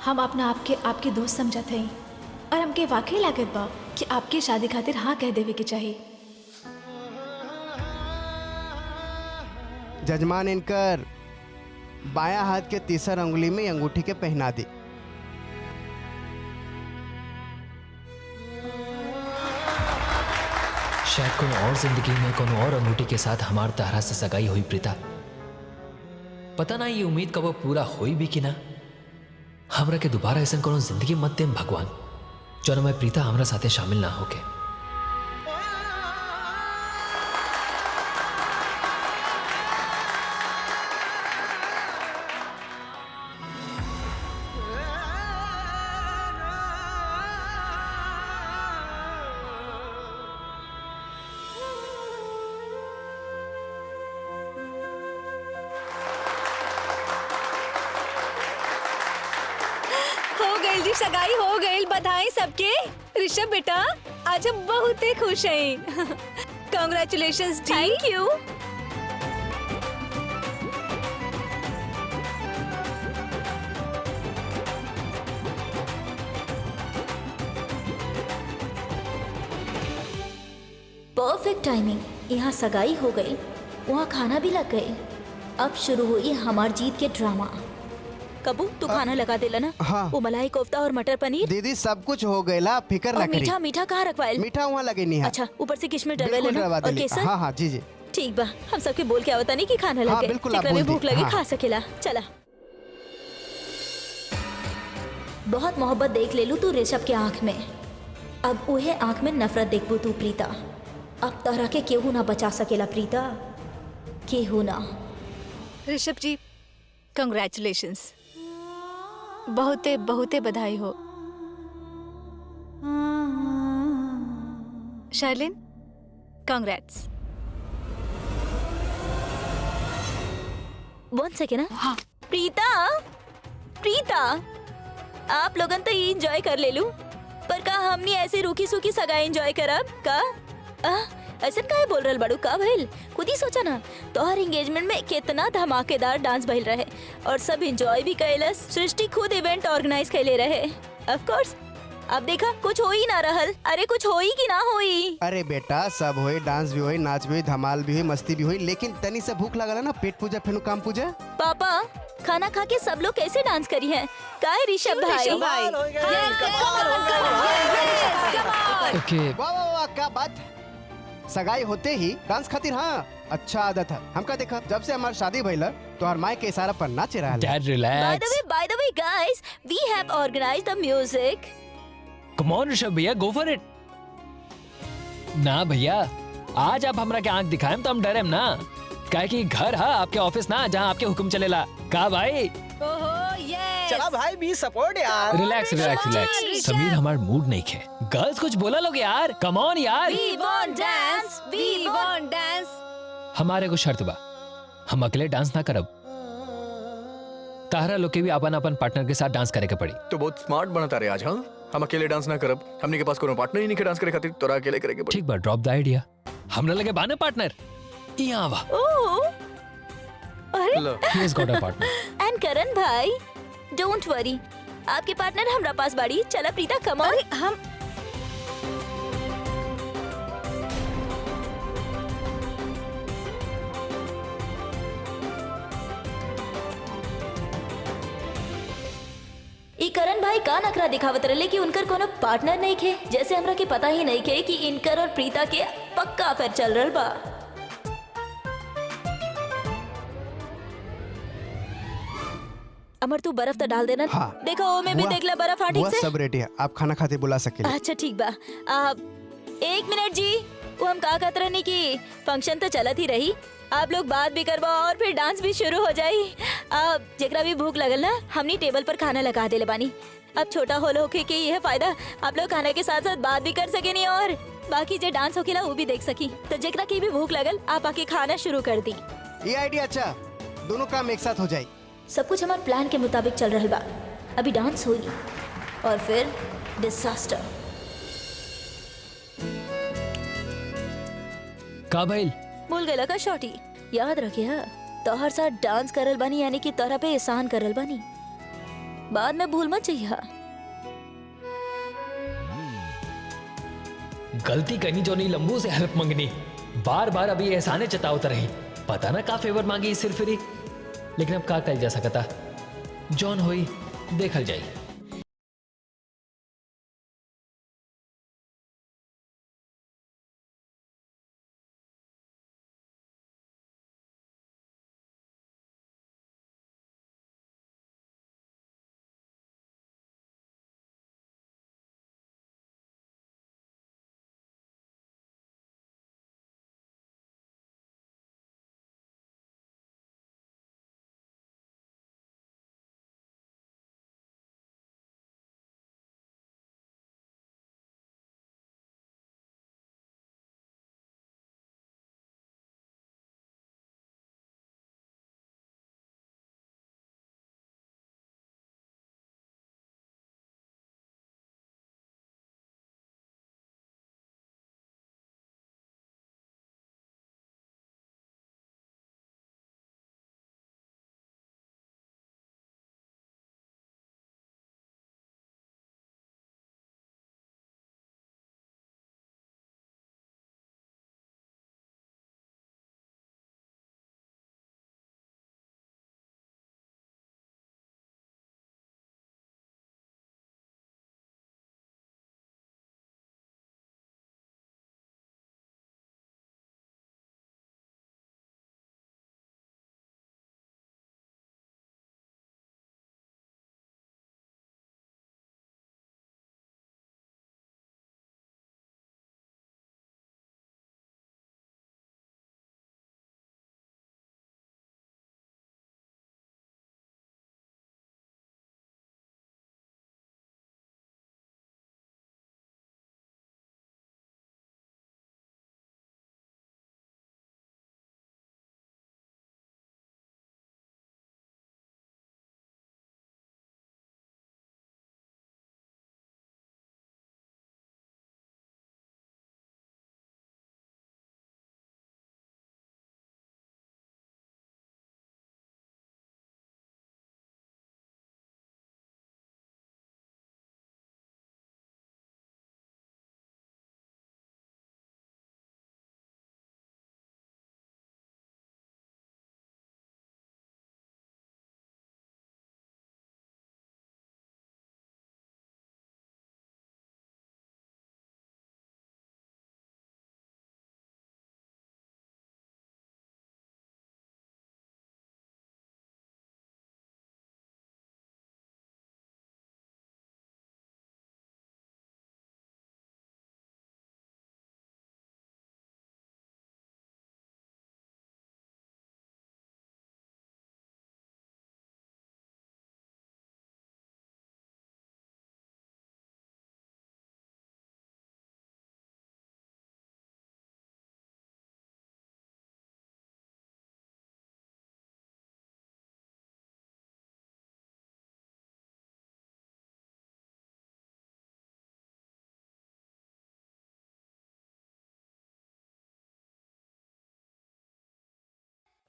हम अपना आपके दोस्त समझत हई और हमके वाकई लागत बा कि आपके शादी खातिर हाँ कह देवे के चाहिए। जजमान इनकर बायां हाथ के तीसर अंगुली में अंगूठी के पहना दी। शायद कोनो और जिंदगी में कोनो और अंगूठी के साथ हमार तारा से सगाई हुई प्रीता। पता ना ये उम्मीद कब पूरा हुई भी कि ना। हमरा के दोबारा ऐसा कोनो जिंदगी मत देम भगवान, जो मैं प्रीता हमरा साथे शामिल ना होके। जी सगाई हो गई, बधाई सबके। ऋषभ बेटा आज हम बहुत ही खुश हैं। कांग्रेचुलेशंस जी। Thank you. Perfect timing. यहाँ सगाई हो गई, वहाँ खाना भी लग गई। अब शुरू हुई हमार जीत के ड्रामा। कबू तू खाना लगा देला ना? हाँ। वो मलाई कोफ्ता और मटर पनीर। दीदी सब कुछ हो गया, फिकर ना और करी। मीठा मीठा कहाँ रखवाइल? मीठा वहाँ लगे नहीं है। अच्छा, ऊपर से किशमिश डलवा बिल्कुल लेना डलवा और देली। केसर। हाँ हाँ जी जी। ठीक बा, हम सबके बोल के आवता नहीं कि खाना हाँ, लगे। बिल्कुल आप जेकरा में बोल दी। भूख लगे हाँ। खा सकेला। चला। बहुत मोहब्बत देख ले लू तू ऋषभ के आंख में, अब उहे आंख में नफरत देखबू तू प्रीता। अब तरह के केहू ना बचा सकेला प्रीता, केहू ना। ऋषभ जी कंग्रेचुलेशंस, बहुते बहुते बधाई हो। शार्लिन कांग्रेट्स। One second. हाँ प्रीता, प्रीता आप लोगन तो एंजॉय कर ले लू, पर का हमनी ऐसे रूखी सूखी सगाई एंजॉय करब का? ऐसा काहे बोल रहल बड़ू? का भइल? खुद ही सोचा ना, तोहर एंगेजमेंट में कितना धमाकेदार डांस भइल रहे और सब एंजॉय भी कैलस। सृष्टि खुद इवेंट ऑर्गेनाइज कैले रहे। ऑफ कोर्स अब देखा कुछ हो ही ना रहल। अरे कुछ होई कि ना होई? अरे बेटा सब होई, डांस भी होई, नाच भी होई, धमाल भी होई, मस्ती भी होई, लेकिन तनी से भूख लगल है ना, पेट पूजा फिर काम पूजा। पापा खाना खा के सब लोग कैसे डांस करी है? काय ऋषभ भाई? ओके, वाह वाह वाह, क्या बात। सगाई होते ही डांस खातिर, हाँ अच्छा आदत है। हमका देखा जब से हमारी शादी भइल तो हर माई के इशारा पर नाचे रहा है। Dad relax. By the way guys, we have organized the music. Come on Rishabh भैया, गो फॉर इट। ना भैया, आज आप हमरा के आंख दिखाएं तो हम डरेम ना, काहे कि घर है आपके ऑफिस ना, जहाँ आपके हुक्म चलेला। का भाई? चला भाई बी सपोर्ट यार। Relax relax relax. समीर हमार मूड नहीं है। गर्ल्स कुछ बोला लोग यार, कम ऑन यार। We want dance, we want dance. हमारे को शर्त बा, हम अकेले डांस ना करब। ताहरा लोग के भी अपन अपन पार्टनर के साथ डांस करे के पड़ी। तो बहुत स्मार्ट बनता रहे आज। हाँ हम अकेले डांस ना करब, हमने के पास कोनो पार्टनर ही नहीं के डांस करे खातिर, तोरा अकेले करे के पड़ी। ठीक बा, ड्रॉप द आइडिया। हमरा लगे बाने पार्टनर यहाँ आवा। Oh, अरे लो। He has got a partner. And Karan भाई डोंट वरी, आपके पार्टनर हमरा पास बाड़ी। चला प्रीता कम ऑन। अरे हम ई करण भाई का नखरा दिखावत रहे कि उनकर कोनो पार्टनर नहीं खे, जैसे हमरा के पता ही नहीं खे कि इनकर और प्रीता के पक्का अफेयर चल रहल बा। अमर तू बर्फ तो डाल देना। हाँ। देखो वो में भी देख ले बर्फ हाँ ठीक वह से। सब रेडी है, आप खाना खाते बुला सके। अच्छा ठीक बा। 1 मिनट जी, वो हम का कहत रहनी की फंक्शन तो चलत ही रही, आप लोग बात भी करवा और फिर डांस भी शुरू हो जाई। जेकरा भी भूख लगल ना, हमनी टेबल पर खाना लगा देले बानी। अब छोटा होल होके के यह फायदा, आप लोग खाना के साथ साथ बात भी कर सके नहीं और बाकी जो डांस होकेला वो भी देख सकी। तो जेकरा की भी भूख लगल आप आके खाना शुरू कर दी। ये आइडिया अच्छा, दोनों काम एक साथ हो जाए। सब कुछ हमारे प्लान के मुताबिक चल रहा बा। अभी डांस हुई और फिर डिजास्टर। का भइल? भूल गए का शॉटी, याद रखिए तोहर साथ डांस करल बानी यानी कि तोहरा पे एहसान करल बानी, बाद में भूल मत चाहिए। गलती करनी जो नहीं लंबू से हेल्प मांगनी, बार बार अभी एहसाने चतावत रही, पता ना का फेवर मांगी सिर्फ फिरी, लेकिन अब का कल जा सकता, जॉन हुई देखल जाई।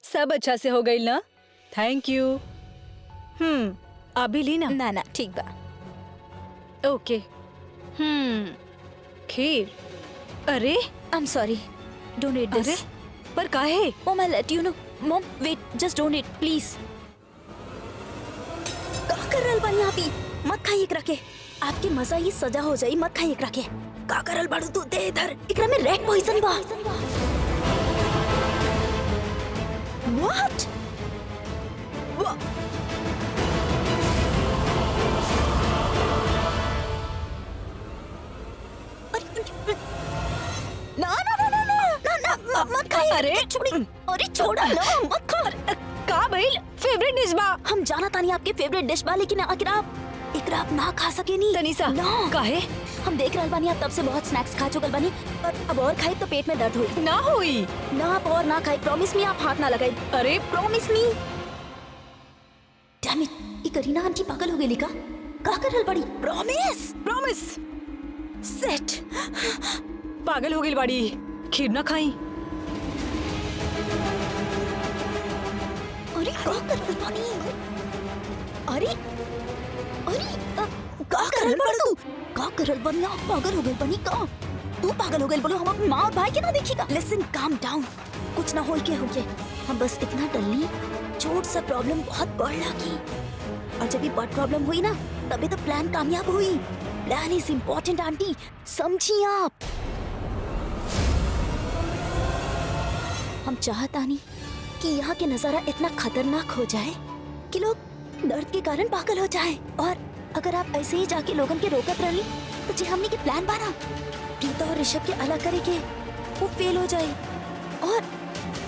सब अच्छा से हो गई ना? Thank you. अभी ली ना? ना ना ठीक बा। ओके। खीर। अरे आई एम सॉरी, डोंट ईट अरे दिस। पर काहे? Oh, I'll let you know. Mom, wait, just don't eat, please. का कर रहल बानी आप? मत खाइए एकरा के। आपके मजा ये सजा हो जाई, मत खाइए एकरा के। का करल बाड़ू तू? दे इधर। एकरा में रैट पॉइजन बा। What? अरे छोड़ी, अरे छोड़ा ना, मत खा। का भइल फेवरेट डिश बा। हम जाना तानी आपके फेवरेट डिश बा, लेकिन आखिर आप एकरा आप ना खा सके नी। तनीसा ना काहे हम देख रहल बानी आप तब से बहुत स्नैक्स खा चुकल बानी, और अब और खाई तो पेट में दर्द होई। ना हुई। ना आप और ना खाई, प्रॉमिस मी, आप हाथ ना लगाई। अरे प्रॉमिस मी। डैम इट, ये करीना आंटी पागल हो गई का कर रहल बड़ी। Promise promise set. पागल हो गई बाड़ी, खीर ना खाई। अरे का कर रहल बानी? अरे अरे का कर रहल बड़ तू? का कर रहल बानी? आप पागल हो गई बनी का? तू पागल हो गई बोलो, हम अपनी माँ और भाई के ना देखिएगा। लिसन, काम डाउन, कुछ ना हो के हम बस इतना डरली, छोट सा प्रॉब्लम बहुत बड़ लगी, और जब ये बड़ प्रॉब्लम हुई ना तभी तो प्लान कामयाब हुई। प्लान इज इम्पोर्टेंट आंटी, समझी आप। हम चाहता नहीं कि यहाँ के नजारा इतना खतरनाक हो जाए कि लोग दर्द के कारण पागल हो जाए, और अगर आप ऐसे ही जाके लोगन के रोकत रही तो जी हमने के प्लान बना प्रीता और ऋषभ के अलग करे के वो फेल हो जाए। और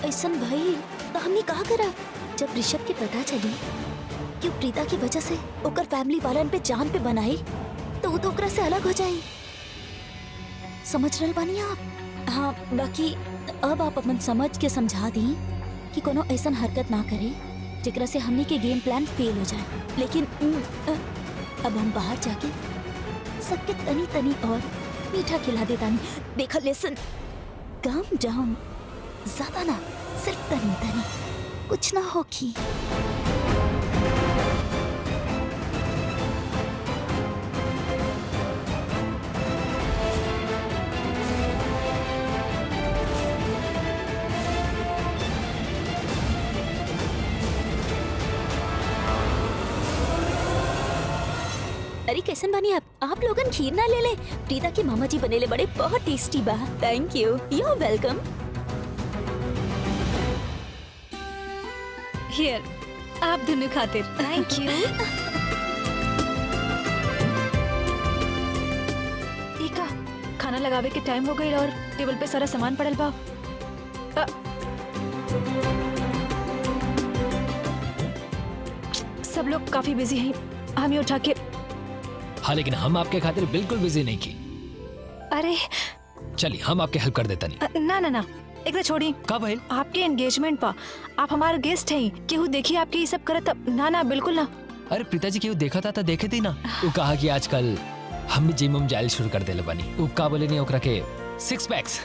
ऐसा भाई तो हमने कहा करा, जब ऋषभ के पता चली कि वो प्रीता की वजह से ओकर फैमिली वालन पे जान पे बनाई तो वो तो ओकरा से अलग हो जाए। समझ रहे बानी आप? हाँ, बाकी अब आप अपन समझ के समझा दी कि कोनो ऐसा हरकत ना करे जेकरा से हमने के गेम प्लान फेल हो जाए। लेकिन अब हम बाहर जाके सबके तनी तनी और मीठा खिला देता नहीं। देखा, लेसन, काम डाउन, ज्यादा ना, सिर्फ तनी तनी, कुछ ना होगी। अरे कैसन बानी आप लोगन खीर ना ले ले, प्रीता की मामा जी बनेले बड़े बहुत टेस्टी बा। Thank you, you are welcome. Here आप दोनों खातिर। Thank you. इका खाना लगावे के टाइम हो गई और टेबल पे सारा सामान पड़ल बा। सब लोग काफी बिजी हैं, हम ये उठा के। हाँ, लेकिन हम आपके खातिर बिल्कुल बिजी नहीं की। अरे चलिए हम आपके हेल्प कर देता नहीं। ना ना ना, एक तो छोड़ी। का भाई? आपके एंगेजमेंट पा, आप हमारे गेस्ट हैं, केहू देखिए आपके ये सब करत। ना ना, बिल्कुल ना। अरे प्रीता जी, क्यों देखा था देखे थी ना, वो कहा कि आजकल हम भी जिम में जाइल शुरू कर देले बानी। वो का बोले नहीं ओकरा के 6 पैक्स।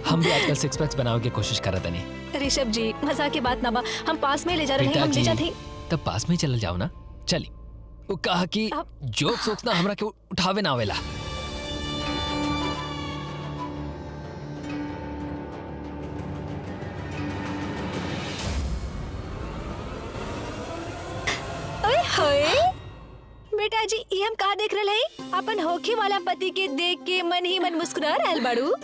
हम भी आजकल 6 पैक्स बनावे की कोशिश करत नहीं। ऋषभ जी, मजाक की बात ना बा, हम पास में ले जा रहे हैं, हम ले जाते हैं। तब पास में ही चल जाओ ना। चली, वो कहा कि जोक सोचना हमरा के उठावे ना आवेला। ओए होए बेटा जी, ये हम कहाँ देख रहे हैं? अपन होखे वाला पति के देख के मन ही मन मुस्कुरा रहल बाड़ू।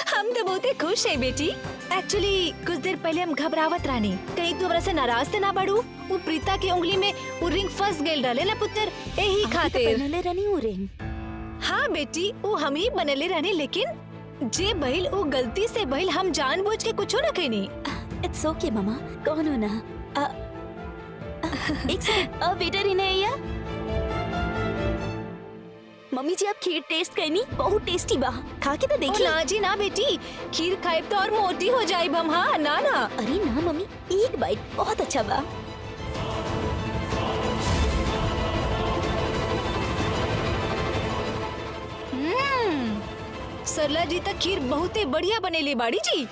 हम तो बहुत खुश है बेटी। एक्चुअली कुछ देर पहले हम घबरावत रानी, कहीं तू हमरा से नाराज तो ना बाड़ू। वो प्रीता की उंगली में वो रिंग फंस गेल रहले ना पुत्र, यही खातिर। बनले रहनी वो रिंग। हाँ बेटी, वो हम ही बनले रहने, लेकिन जे बहिल वो गलती से बहिल, हम जानबूझ के कुछ ना कहनी। इट्स ओके मामा, कौन हो ना। एक सेकंड, वेटर इन्हें या मम्मी जी, आप खीर टेस्ट करनी, बहुत टेस्टी बा, खा के तो देखिए। ना जी ना बेटी, खीर खाए तो और मोटी हो जाए हम। हाँ ना ना। अरे ना मम्मी, एक बाइट बहुत अच्छा बा। सरला जी तक खीर बहुत ही बढ़िया बनेली बाड़ी जी।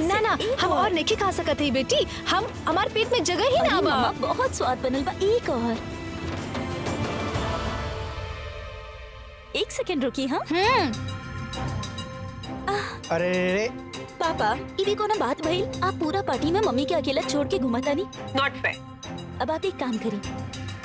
ना ना, हम और नहीं खा सकते ही बेटी, हम हमारे पेट में जगह ही ना बा। मामा, बहुत स्वाद बनल बा, एक और। एक सेकंड रुकी। हाँ अरे पापा, ये भी कोनो बात भाई, आप पूरा पार्टी में मम्मी के अकेला छोड़ के घुमाता नहीं। Not fair. अब आप एक काम करें,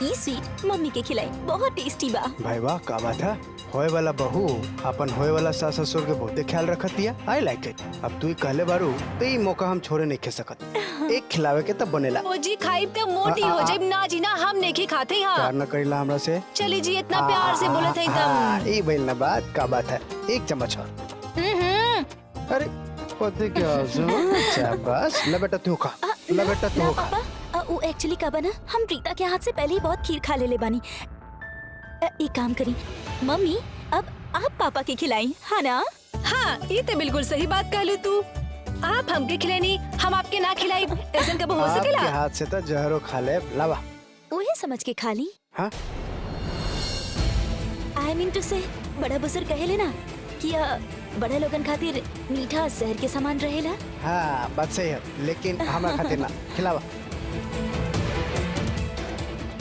ये स्वीट मम्मी के खिलाई, बहुत टेस्टी बा। भाई वाह, का बात है। होए वाला बहू अपन होए वाला सास ससुर के बहुते ख्याल रखत दिया। I like it. अब तू कहले बारू तो ये मौका हम छोड़े नहीं खे सकत। एक खिलावे के तब बनेला। ओ जी, खाई तो मोटी हो जाए। ना जी ना, हम नहीं खाते। हाँ प्यार न करीला हमरा से। चली जी, इतना प्यार से बोले थे एकदम। ये भइल ना बात, का बात है। एक चम्मच और। अरे पति के हजूर शाबाश। ले बेटा तू खा, ले बेटा तू खा। पापा वो एक्चुअली का बना हम प्रीता के हाथ से पहले ही बहुत खीर खा ले बानी। एक काम करी मम्मी, अब आप पापा के खिलाई, हाँ ना? हाँ, ये तो बिल्कुल सही बात कहलू तू। आप हमके खिलानी, हम आपके ना खिलाई, ऐसा कब हो सकेला? आपके हाथ से तो जहरो खा ले, लावा। उहे समझ के खा ली। हाँ? आई मीन टू से बड़ा बुजुर्ग कहेले ना कि बड़ा लोगन खातिर मीठा जहर के समान रहेला। हाँ बात सही है, लेकिन हमारा खातिर ना, खिलावा।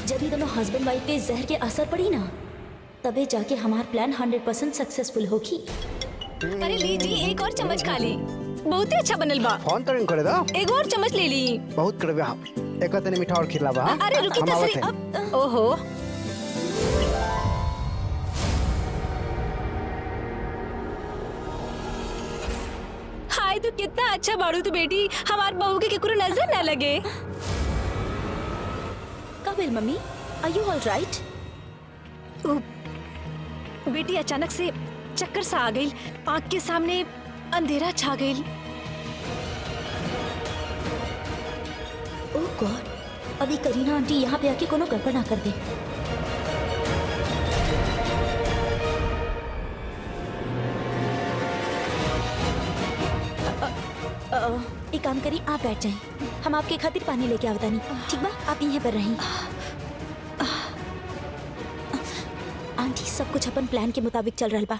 जब ये दोनों हस्बैंड वाइफ पे जहर के असर पड़ी ना, तबे जाके हमारा प्लान 100% सक्सेसफुल होगी। अरे लीजिए, एक और चम्मच खा ली, बहुत ही अच्छा बनल बा। फोन तो नहीं करे दो, एक और चम्मच ले ली। बहुत करबे। हाँ एक तने मीठा और खिलावा। हाँ? अरे रुकी हम तसरी, आवत हैं। अब ओहो। हाय तू कितना अच्छा बाड़ू तू बेटी, हमार बहू के केकरो नजर ना लगे। कबिल mummy, are you all right? बेटी अचानक से चक्कर सा आ गई, आँख के सामने अंधेरा छा गई। ओह गॉड, अभी करीना आंटी यहाँ पे आके कोनो गड़बड़ ना कर दे। एक काम करी, आप बैठ जाएं, हम आपके खातिर पानी लेके आवता नहीं, ठीक बा? आप यहीं पर रहें। आंटी सब कुछ अपन प्लान के मुताबिक चल रहा बा,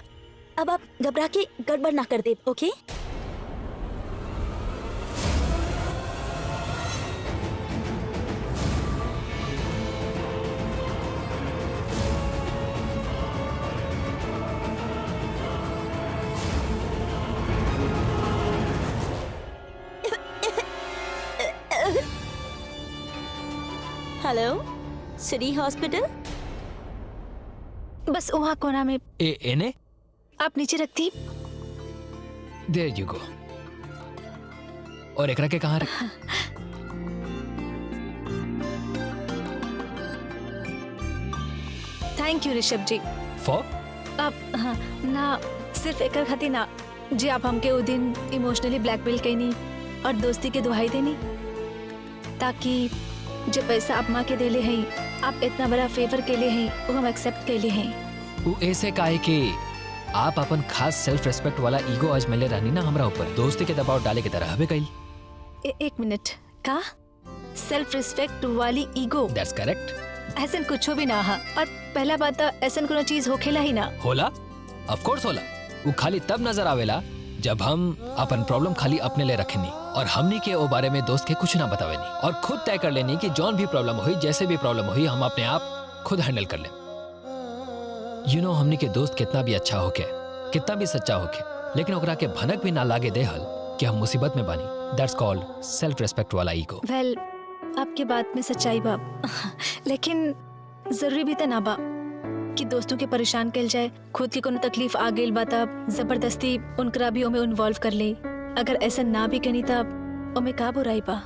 अब आप घबरा के गड़बड़ ना कर दे, ओके? Hello, city hospital. बस वहाँ कोना में। एने आप नीचे रखती। There you go. और एकरा के कहाँ रख? थैंक यू ऋषभ जी। फॉर आप हाँ ना, सिर्फ एक खातिर ना जी, आप हमके वो दिन इमोशनली ब्लैकमेल कैनी और दोस्ती के दुहाई देनी, ताकि जो पैसा आप माँ के देले हैं, आप इतना बड़ा फेवर के लिए हैं, वो हम एक्सेप्ट के लिए हैं। वो ऐसे काहे कि आप अपन खास सेल्फ रेस्पेक्ट वाला ईगो आज मिले रहनी ना हमरा ऊपर, दोस्ती के दबाव डाले के तरह हवे कइल। एक मिनट, का सेल्फ रिस्पेक्ट वाली ईगो? That's correct. ऐसा कुछ भी ना हा, और पहला बात तो ऐसा कोनो चीज होखेला ही ना। होला? ऑफ कोर्स होला। वो खाली तब नजर आवेला जब हम अपन प्रॉब्लम खाली अपने लिए रखेनी और हमनी के ओ बारे में दोस्त के कुछ ना बतावेनी और खुद तय कर लेनी कि जौन भी प्रॉब्लम हुई, जैसे भी प्रॉब्लम हुई, हम अपने आप खुद हैंडल कर ले। यू नो, हमनी के दोस्त कितना भी अच्छा होके, कितना भी सच्चा होके, लेकिन ओकरा के भनक भी ना लागे देहल कि हम मुसीबत में बानी। दैट्स कॉल्ड सेल्फ रेस्पेक्ट वाला ईगो। वेल, आपके बात में सच्चाई बा, लेकिन जरूरी भी तो ना बा कि दोस्तों के परेशान कल जाए। खुद की कोनो तकलीफ आ गई बा तब जबरदस्ती उनकरा भी ओमे इन्वॉल्व कर ले। अगर ऐसा ना भी कनी तब ओमे का बुराई बा?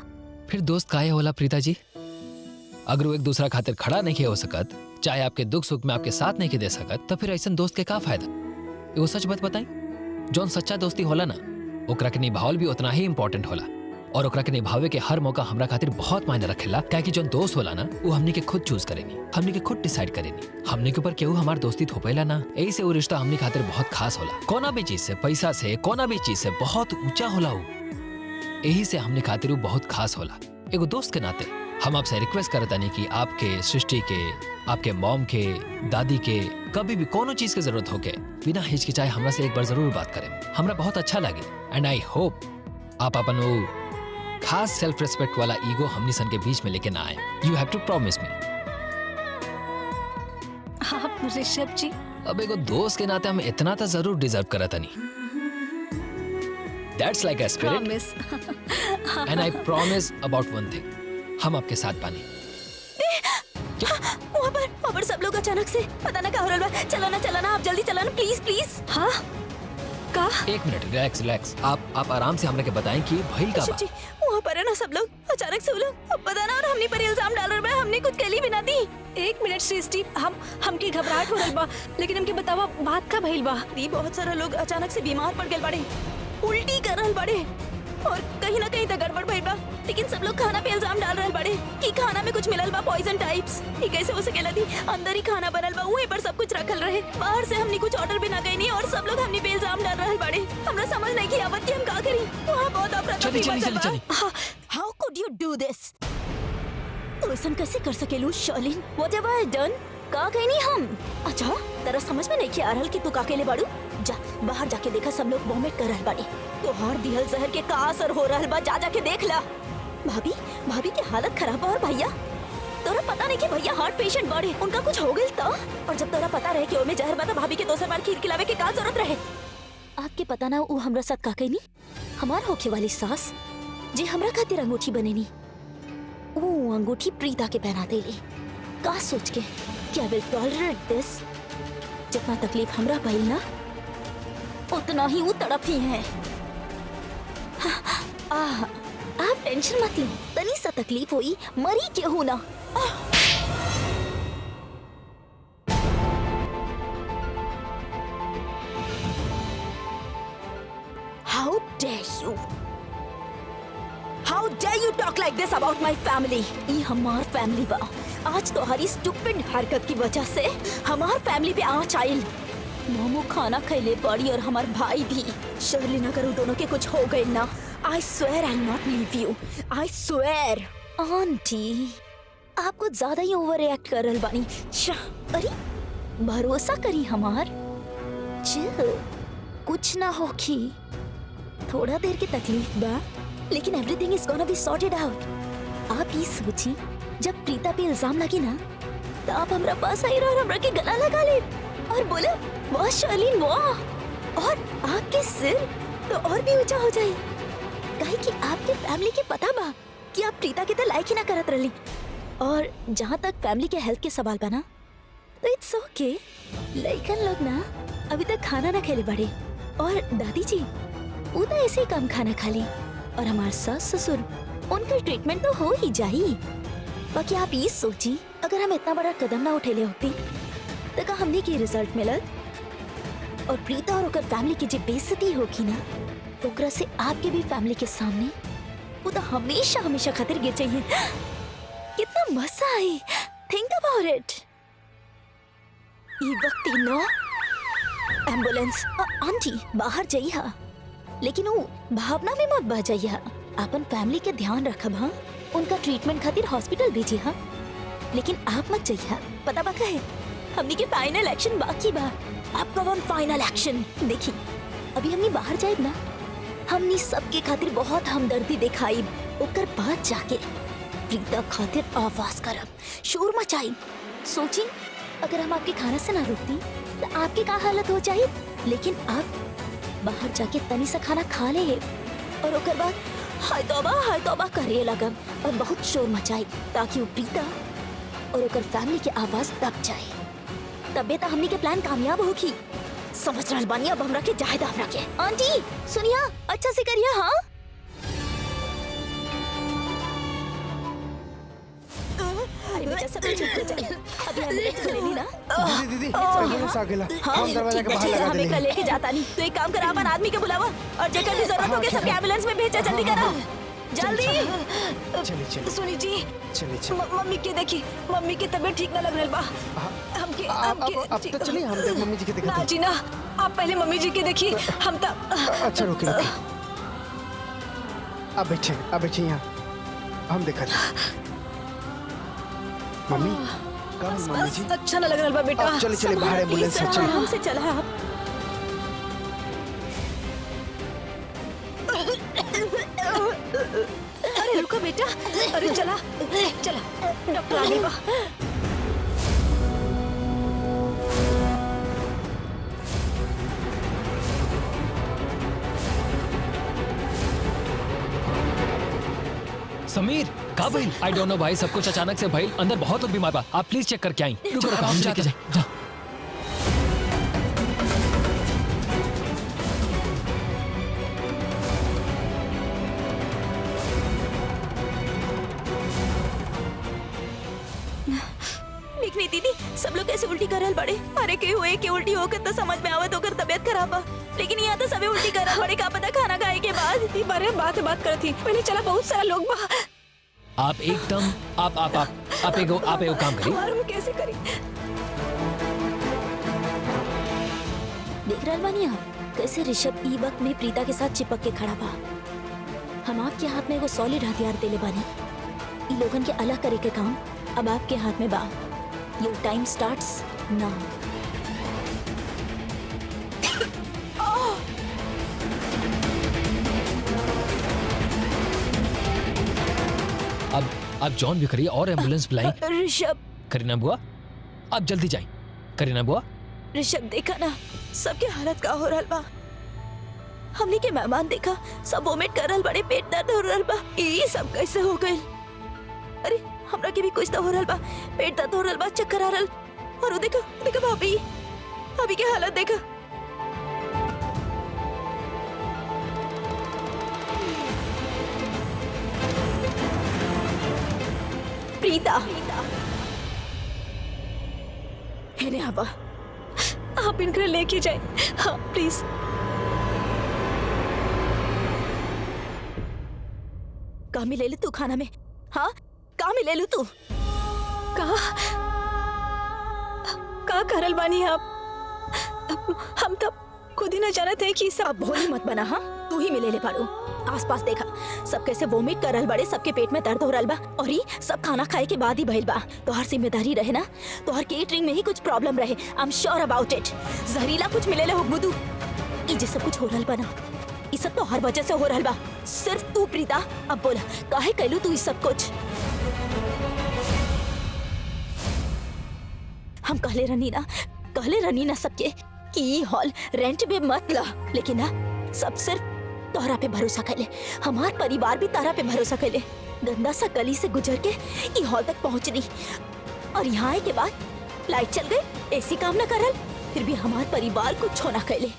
फिर दोस्त काहे होला प्रीता जी? अगर वो एक दूसरा खातिर खड़ा नहीं हो सकत, चाहे आपके दुख सुख में आपके साथ नहीं दे सकत, तो फिर ऐसा दोस्त के का फायदा? वो सच बात बताई, जौन सच्चा दोस्ती होला ना, ओकरा के निभावल भी उतना ही इम्पोर्टेंट होला और ओकरा के निभावे के हर मौका हमरा खातिर बहुत मायने रखेला। काहे कि जौन दोस्त होला ना, वो हमनी के खुद चूज करेनी, हमनी के खुद डिसाइड करेनी, हमनी के ऊपर केहू हमार दोस्ती थोपेला ना। यही से वो रिश्ता हमनी खातिर बहुत खास होला। कोना भी चीज से, पैसा से, कोना भी चीज से बहुत ऊंचा होला वो। यही से हमनी खातिर वो बहुत खास होला। एगो दोस्त के नाते हम आपसे रिक्वेस्ट करतानी कि आपके, सृष्टि के, आपके मॉम के, दादी के, कभी भी कोनो चीज की जरूरत होके बिना हिचकिचाए हमरा से एक बार जरूर बात करें। हमरा बहुत अच्छा लगे एंड आई होप आप अपन वो खास सेल्फ रेस्पेक्ट वाला ईगो हमनी सन के बीच में लेके ना आए। You have to promise me. आप ऋषभ जी, अब एगो दोस्त के नाते हम इतना तो जरूर डिजर्व करत नहीं। That's like a spirit promise. And I promise about one thing, हम आपके साथ बानी। वहाँ पर सब लोग अचानक से पता ना क्या हो रहा है। चलो ना आप जल्दी चलो ना, प्लीज प्लीज। हाँ का? एक मिनट, रिलैक्स रिलैक्स। आप आराम से हमरा के बताएं कि भइल का बा। जी, वहाँ पर है ना सब लोग, अचानक से वो लोग, अब पता ना, और हमने पर इल्जाम डाल रहे हैं, हमने कुछ कहली भी ना दी। एक मिनट सृष्टि, हमके घबराहट हो रही बा, लेकिन हमके बतावा बात का भइल बा? दी बहुत सारा लोग अचानक से बीमार पड़ गए बड़े। उल्टी कर रहल बड़े और कहीं ना कहीं तो गड़बड़ भइल बा। लेकिन सब लोग खाना पे इल्जाम डाल रहल बड़े कि खाना में कुछ मिलल बा, पॉइजन टाइप्स। ये कैसे हो सकेला दी? अंदर ही खाना बनल बा, वहीं पर सब कुछ रखल रहे। बाहर से हमनी कुछ ऑर्डर भी ना कइनी और सब लोग हमनी पे इल्जाम डाल रहल बड़े। हमरा समझ नहीं की आवत कि हम का करी। वहाँ बहुत अफरा तफरी मचल बा। हाउ कुड यू डू दिस? ऐसा कैसे कर सकेलू शर्लिन? व्हाटएवर आई डन, का कहनी हम? अच्छा, तेरा समझ में नहीं आ रहल कि तू का अकेले बाड़ू? जा बाहर जाके देखा, सब लोग वॉमिट कर रहल बाड़े। तोहार दिहल जहर के का असर हो रहल बा, जा जाके देख ला। भाभी की हालत खराब बा। और भैया, तोरा पता नहीं कि भैया हार्ट पेशेंट बाड़े, उनका कुछ हो गइल त? और जब तोरा पता रहे कि ओमे जहर बा, तो भाभी के दोसर बार खीर खिलावे के का जरूरत रहे? आपके पता ना वो हमरा साथ का कहनी? हमार होखे वाली सास जे हमरा खातिर अंगूठी बनेनी, वो अंगूठी प्रीता के पहना देली। का सोच के क्या विल टॉलरेट दिस? जितना तकलीफ हमरा भइल ना, उतना ही वो तड़पी है। आप टेंशन मत लो, तनी सा तकलीफ हुई, मरी के हो ना। How dare you? How dare you talk like this about my family? ये हमार फैमिली बा। आज तुम्हारी स्टूपिड हरकत की वजह से हमार फैमिली पे आँच आइल। मामू खाना खैले बड़ी और हमार भाई भी। शर्लिन, अगर उन दोनों के कुछ हो गए ना, I swear I'll not leave you. I swear. Aunty, आप कुछ ज्यादा ही ओवर रिएक्ट कर रहल बानी। अरे भरोसा करी हमार। चिल, कुछ ना होगी। थोड़ा देर की तकलीफ बा, लेकिन everything is gonna be sorted out. आप ही सोची, जब प्रीता पे इल्जाम लगी ना, तो आप हमरा पास आई और हमरा के गला लगा ले और बोले, वाह शर्लिन वाह। और आपके सिर तो और भी ऊंचा हो जाए, काहे कि आपके फैमिली के पता बा कि आप प्रीता के तो लायक ही ना करत रही। और जहाँ तक फैमिली के हेल्थ के सवाल बना, तो इट्स ओके। लइकन लोग ना अभी तक खाना ना खेले बड़े, और दादी जी वो तो ऐसे ही कम खाना खा ली, और हमारे सास ससुर उनका ट्रीटमेंट तो हो ही जाई। बाकी आप ये सोची, अगर हम इतना बड़ा कदम ना उठेले होती तो का हमने की रिजल्ट मिलत? और प्रीता और ओकर फैमिली की जो बेइज्जती होगी ना, ओकरा से आपके भी फैमिली के सामने वो तो हमेशा हमेशा खातिर गिर जाइए। कितना मजा आई, थिंक अबाउट इट। ये वक्त नो एम्बुलेंस आंटी बाहर जाइए, लेकिन वो भावना में मत बह जाइए। अपन फैमिली के ध्यान रखब, हाँ, उनका ट्रीटमेंट खातिर हॉस्पिटल भेजिए, हाँ, लेकिन आप मत जाइए। पता बा है, हमनी के फाइनल एक्शन बाकी बा। आपका वन फाइनल एक्शन देखी, अभी हमनी बाहर जाए ना, हमनी सबके खातिर बहुत हमदर्दी दिखाई। ओकर बाद जाके प्रीता खातिर आवाज करब, शोर मचाई। सोची, अगर हम आपके खाना से ना रोकती तो आपकी क्या हालत हो जाए। लेकिन आप बाहर जाके तनी सा खाना खा ले और ओकर बाद हाय तौबा करे लगब और बहुत शोर मचाई, ताकि वो प्रीता और ओकर फैमिली की आवाज दब जाए। तबे तो हमनी के प्लान कामयाब होगी। समझ रहल बानी? अब हमरा के जायदा हमरा के। आंटी सुनिया, अच्छा से करिया, हाँ। अरे बेटा, सब चुप हो जाए। अभी हम लेट हो लेनी ना। दीदी एम्बुलेंस आ गेला। हम दरवाजा के बाहर लगा हम देनी। एकरा लेके जाता नहीं, तो एक काम करा, अपन आदमी के बुलावा और जेकर भी जरूरत होगे सब एम्बुलेंस में भेजा। जल्दी करो, जल्दी। चलिए सुनी जी, चलिए। मम्मी के देखी, मम्मी के तबीयत ठीक ना लग रहल बा। हमके अब तो चलिए, हम देख मम्मी जी के ना दिखाते जी ना, आप पहले मम्मी जी के देखी। हम तो अच्छा रुके। अब बैठे यहाँ, हम दिखाते। मम्मी कब मम्मी जी? अच्छा ना लग रहल बा बेटा। अब चलिए बाहर एम्बुलेंस से चलिए। हमसे चला आप। अरे रुको बेटा, अरे चला, डॉक्टर आ गए बा। समीर, का भइल? आई डोंट नो भाई, सब कुछ अचानक से भइल। अंदर बहुत लोग बीमार बा, आप प्लीज चेक करके आई। रुको, हम जाके जाए। देखनी दीदी सब लोग कैसे उल्टी कर रहल बड़े। अरे के हुए के उल्टी होकर तो समझ में आवत होकर तबियत खराब बा, लेकिन यहाँ तो सबे उल्टी कर रहल बड़े। का पता खाना खाए के बाद। दीदी बारे बात करती पहले चला, बहुत सारा लोग बा। आप एकदम आप एगो काम करिए। हम कैसे करें? देख रहल बानी आप कैसे ऋषभ ई वक्त में प्रीता के साथ चिपक के खड़ा बा। हम आपके हाथ में एगो सॉलिड हथियार देले बानी। ई लोगन के अलग करे के काम अब आपके हाथ में बा। योर टाइम स्टार्ट्स नाउ। अब जॉन भी करिए और एम्बुलेंस बुलाई। ऋषभ करीना बुआ अब जल्दी जाए। करीना बुआ ऋषभ देखा ना सबके हालत का हो रहल बा। हमने के मेहमान देखा सब वोमिट कर रहल बड़े, पेट दर्द हो रहल बा। ये सब कैसे हो गए? अरे हमरा के भी कुछ तो हो रहल बा, पेट दर्द हो रहल बा, चक्कर आ रहल। और वो देखा भाभी के हालत देखा। प्रीता हेने आवा, आप इनके लेके जाए। हाँ प्लीज। का मिले ले तू खाना में? हाँ का मिले लू तू? का करल बानी आप? हम तब खुद ही न जानते हैं कि सब। अब भोली मत बना। हाँ तू ही मिले ले पारू। आसपास देखा सब कैसे वोमिट कर रहल बड़े, सबके पेट में दर्द हो रहल बा। और ये सब खाना खाए के बाद ही भइल बा। तो हर जिम्मेदारी रहे ना, तो हर केटरिंग में ही कुछ प्रॉब्लम रहे। I am sure about it. जहरीला कुछ मिले ले हुक्मुदू। ये जे सब कुछ हो रहल बा ना, ये सब तो हर वजह से हो रहल बा। सिर्फ तू प्रीता। अब बोला काहे कैलू तू ये सब कुछ? हम कहले रहनी ना सबके कि ये हॉल रेंट पे मत ला, लेकिन ना सब सिर्फ तोहरा पे भरोसा कैले। हमार परिवार भी तारा पे भरोसा कैले। गंदा सा गली से गुजर के ये हॉल तक पहुंचनी, और यहाँ आए के बाद लाइट चल गई, एसी काम न करल, फिर भी हमार परिवार कुछ ना कैले।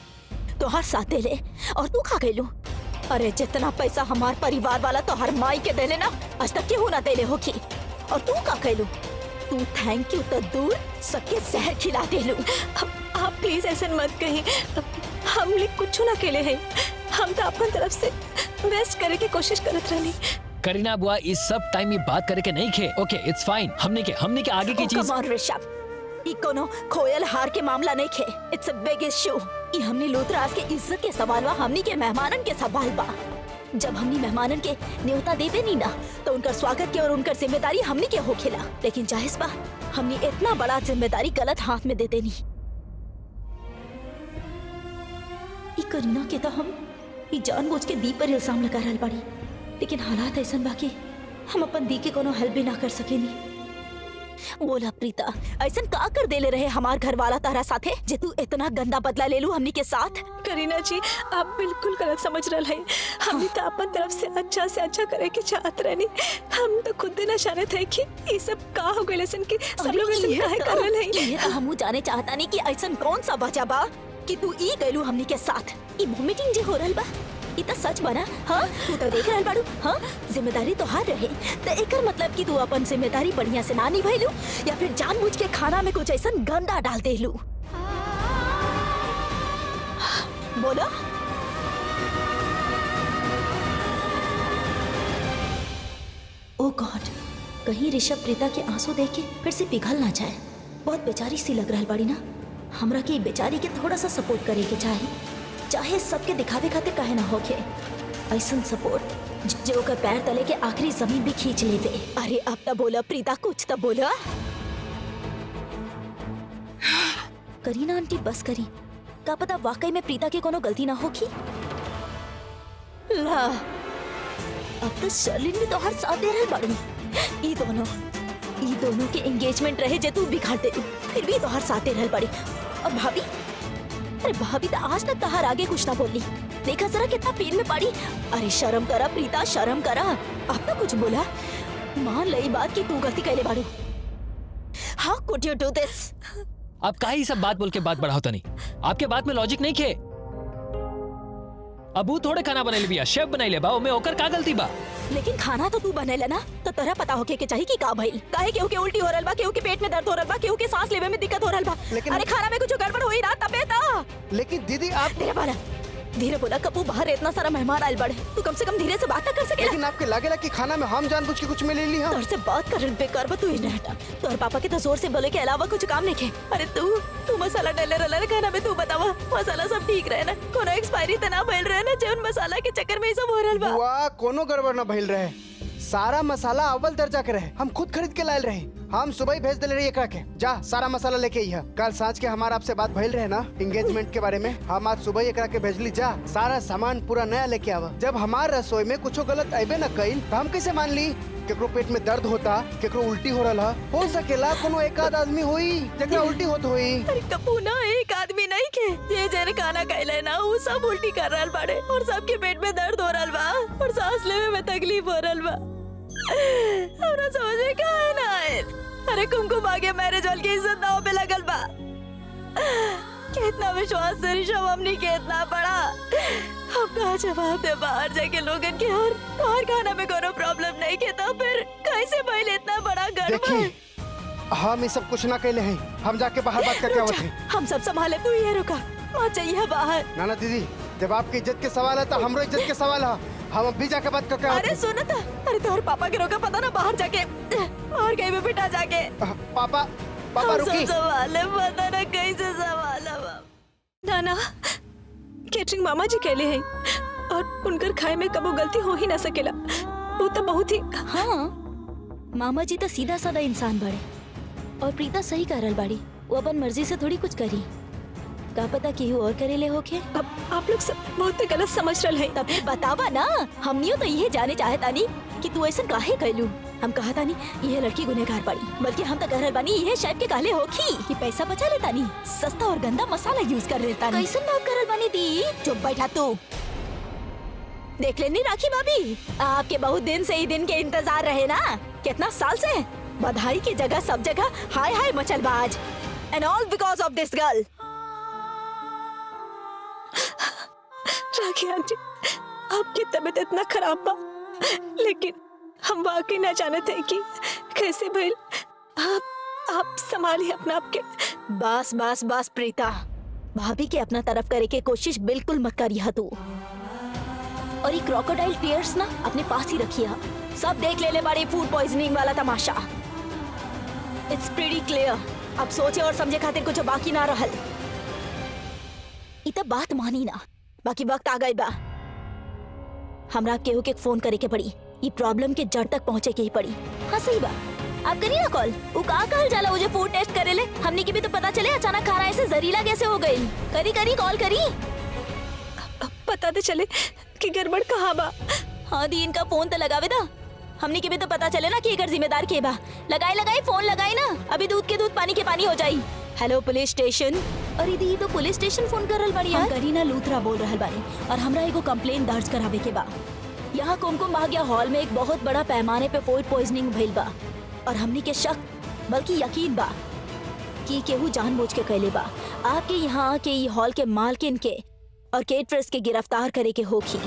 तोहार साथ देले और तू खा गईलू। अरे जितना पैसा हमार परिवार वाला तोहार माई के देले ना, आज तक केहू ना देले होखी। और तू का कैलू? तू थैंक यू तो दूर सबके जहर खिला देलू। आप प्लीज ऐसा मत कहीं। हम लोग कुछ ना अकेले हैं। हम तो अपन तरफ से बेस्ट करे के कोशिश करत रहनी। करीना बुआ इस सब टाइम में बात करे के नहीं खे। ओके इट्स फाइन। हमने के आगे की चीज। कम ऑन ऋषभ, ई कोनो खोयल हार के मामला नहीं खे। It's a big issue. ई हमनी लूथराज के इज्जत के सवाल बा, हमनी के मेहमानन के सवाल बा। जब हमनी मेहमानन के न्योता देवे नी ना, तो उनका स्वागत के और उनका जिम्मेदारी हमनी के होखेला। लेकिन जाहिर बा हमनी इतना बड़ा जिम्मेदारी गलत हाथ में दे देनी। ई करीना के तो हम ई जानबूझ के दी पर इल्जाम लगा रहल बाड़ी, लेकिन हालात ऐसन बा कि हम अपन दी के कोनो हेल्प भी ना कर सकेनी। बोला प्रीता, ऐसन का कर देले रहे हमार घर वाला तारा साथे जे तू इतना गंदा बदला ले लू हमनी के साथ? करीना जी आप बिल्कुल गलत समझ रहे हैं। हम तो अपन तरफ से अच्छा करे के चाहत रहनी। हम तो खुद ना जाने थे कि ये सब का हो गए कि सब लोग ऐसे काहे कर रहे हैं। ये तो हमू जाने चाहता नहीं कि ऐसन कौन सा वजह बा कि तू ई गइलू हमनी के साथ। ई वोमिटिंग जे हो रहल बा ई तो सच बना। हाँ तू तो देख रहल बाड़ू। हाँ जिम्मेदारी तो हार रहे, तो एकर मतलब कि तू अपन जिम्मेदारी बढ़िया से ना निभाइलू, या फिर जानबूझ के खाना में कुछ ऐसन गंदा डाल देलू। बोला ओ गॉड, कहीं ऋषभ प्रीता के आंसू देख के फिर से पिघल ना जाए। बहुत बेचारी सी लग रहल बाड़ी ना। हमरा के बेचारी के थोड़ा सा सपोर्ट करे के चाहे सबके दिखावे खातिर काहे ना होके। ऐसन सपोर्ट जो ओकर पैर तले के आखिरी जमीन भी खींच लेवे। अरे अब तो बोला प्रीता, कुछ तो बोला। करीना आंटी बस करी, का पता वाकई में प्रीता के कोनो गलती ना होगी। ला अब तो शर्लिन भी तो हर साथ दे रहे बाड़ू। ई दोनों के एंगेजमेंट रहे जे तू बिगाड़ दे, फिर भी तो हर साथ दे रहे बाड़ी। और भाभी, अरे भाभी तो आज तक तहार आगे कुछ ना बोली। देखा जरा कितना पेन में पड़ी। अरे शर्म करा प्रीता, शर्म करा। अब तो कुछ बोला। मान लई बात कि तू गलती कैले बाड़ू। हाउ कुड यू डू दिस? आप काहे सब बात बोल के बात बढ़ाओ नहीं? आपके बात में लॉजिक नहीं खे। अबू थोड़े खाना बनाइले बिया, शेफ बनाइले बा, ओमे ओकर का गलती बा? लेकिन खाना तो तू बनेला ना, तो तोरा पता होके के चाहिए कि का भइल। काहे केहू के उल्टी हो रहल बा, केहू के पेट में दर्द हो रहल बा, केहू के सांस लेवे में दिक्कत हो रहल बा। लेकिन- अरे खाना में कुछ गड़बड़ हुई ना तबे ता। लेकिन दीदी आप धीरे बोला कपू, बाहर इतना सारा मेहमान आयल बड़े, तू कम से कम धीरे से बात ना कर सकेला। लेकिन आपके लागेला कि खाना में हम जानबूझ के कुछ में ले ली हम। तोर से बात कर बेकार बा, तू ही नहीं हटा। तोर पापा के तो जोर से बोले के अलावा कुछ काम नहीं खे। अरे तू मसाला डाले रहला ना खाना में, तू बतावा मसाला सब ठीक रहे ना, कोनो एक्सपायरी त ना भइल रहे ना, जौन मसाला के चक्कर में ई सब हो रहल बा। बुआ कोनो गड़बड़ न भइल रहे, सारा मसाला अव्वल दर्जा के रहे, हम खुद खरीद के लायल रहे। हम सुबह ही भेज दिले रही एकरा के, जा सारा मसाला लेके आई है। कल सांझ के हमारा आपसे बात भइल रहे ना एंगेजमेंट के बारे में, हम आज सुबह ही एकरा के भेजली, जा सारा सामान पूरा नया लेके आवा। जब हमार रसोई में कुछ गलत अबे न कइल तो हम कैसे मान ली? केकरो पेट में दर्द होता, केकरो उल्टी हो रहा, हो सकेला कोनो एक आध आदमी होई जकरा उल्टी होत होई। अरे कपू ना, एक आदमी नहीं के, ये जने खाना खाइले ना वो सब उल्टी कर रहल बाड़े और सबके पेट में दर्द हो रहल बा और सांस लेवे में तकलीफ हो रहल बा। हमरा समझ में का है ना आयल। अरे कुमकुम आगे मैरिज हॉल की इज्जत दांव पे लगल बा। कितना विश्वास से ऋषभ हमने कितना बड़ा, हम कहा जवाब दे बाहर जाके लोगन के, और बाहर खाना में कोनो प्रॉब्लम नहीं के, तो फिर कैसे पहले इतना बड़ा गड़बड़। देखिए हम ये सब कुछ ना कहले हैं, हम जाके बाहर बात करके आवत हैं। हम सब संभाले, तू ये रुका, मत चाहिए बाहर। नाना दीदी, जब आपकी इज्जत के सवाल है तो हमरो इज्जत के सवाल है, हम अब भी जाके बात करके आवत अरे हैं। सुनो तो, अरे तोहर पापा के रोका पता ना, बाहर जाके बाहर कहीं भी बिठा जाके। पापा पापा हम रुकी। सब संभाले, पता ना कैसे संभाला बाप। नाना केटरिंग मामा जी कहले हैं और उनकर खाए में कबो गलती हो ही ना सकेला। वो तो बहुत ही हाँ, मामा जी तो सीधा साधा इंसान बड़े और प्रीता सही कर रहल बाड़ी, वो अपन मर्जी से थोड़ी कुछ करी, का पता केहू और करेले होके। अब आप लोग सब बहुत गलत समझ रहे हैं। तब फिर बतावा ना, हमनियो तो यही जाने चाहता नहीं कि तू ऐसा काहे कहलू। हम कहा था नहीं यह लड़की गुनहगार पड़ी, बल्कि हम तो कह रहे बानी यह शेफ के कहले होखी कि पैसा बचा लेता नहीं, सस्ता और गंदा मसाला यूज कर लेता नहीं। कैसे बात करल बानी दी? चुप बैठा तू। देख लेनी राखी भाभी, आपके बहुत दिन से ही दिन के इंतजार रहे ना, कितना साल से। बधाई की जगह सब जगह हाय हाय मचल बाज, and all because of this girl. Rakhi aunty, आपकी तबीयत इतना खराब बा, लेकिन हम वाकई ना जानते थे कि कैसे भइल। आप संभालिए अपना आपके। बस बस बस प्रीता, भाभी के अपना तरफ करे के कोशिश बिल्कुल मत करिया तू। और ये क्रोकोडाइल टीयर्स ना अपने पास ही रखिया, सब देख ले बड़ी फूड पॉइजनिंग वाला तमाशा। इट्स प्रीटी क्लियर, अब सोचे और समझे खातिर कुछ बाकी ना रहल। इतना बात मानी ना, बाकी वक्त आ गई बा, हमरा केहू के फोन करे के पड़ी, ये प्रॉब्लम के जड़ तक पहुंचे के ही पड़ी। हाँ सही बा, आप करी ना कॉल। वो का कहल जाला, मुझे फूड टेस्ट करे ले, हमने की भी तो पता चले अचानक खाना ऐसे जहरीला कैसे हो गई। करी करी कॉल करी, पता तो चले कि गड़बड़ कहाँ बा। हाँ दी, इनका फोन तो लगावे दा, हमने की भी तो पता चले ना कि एकर जिम्मेदार के बा। लगाई लगाई फोन लगाई ना, अभी दूध के दूध पानी के पानी हो जाई। Hello police station. अरे दी तो पुलिस स्टेशन फोन कर रहल बाड़ी। हम करीना लूथरा बोल रहल बाड़ी और हमरा एगो कंप्लेन दर्ज करावे के बा। यहाँ कुमकुम भाग्य हॉल में एक बहुत बड़ा पैमाने पे फूड पॉइजनिंग भइल बा और हमनी के शक बल्कि यकीन बा कि केहू जानबूझ के कैले बा। आपके यहाँ के ई हॉल के मालकिन के और केटरर्स के गिरफ्तार करे के होखी।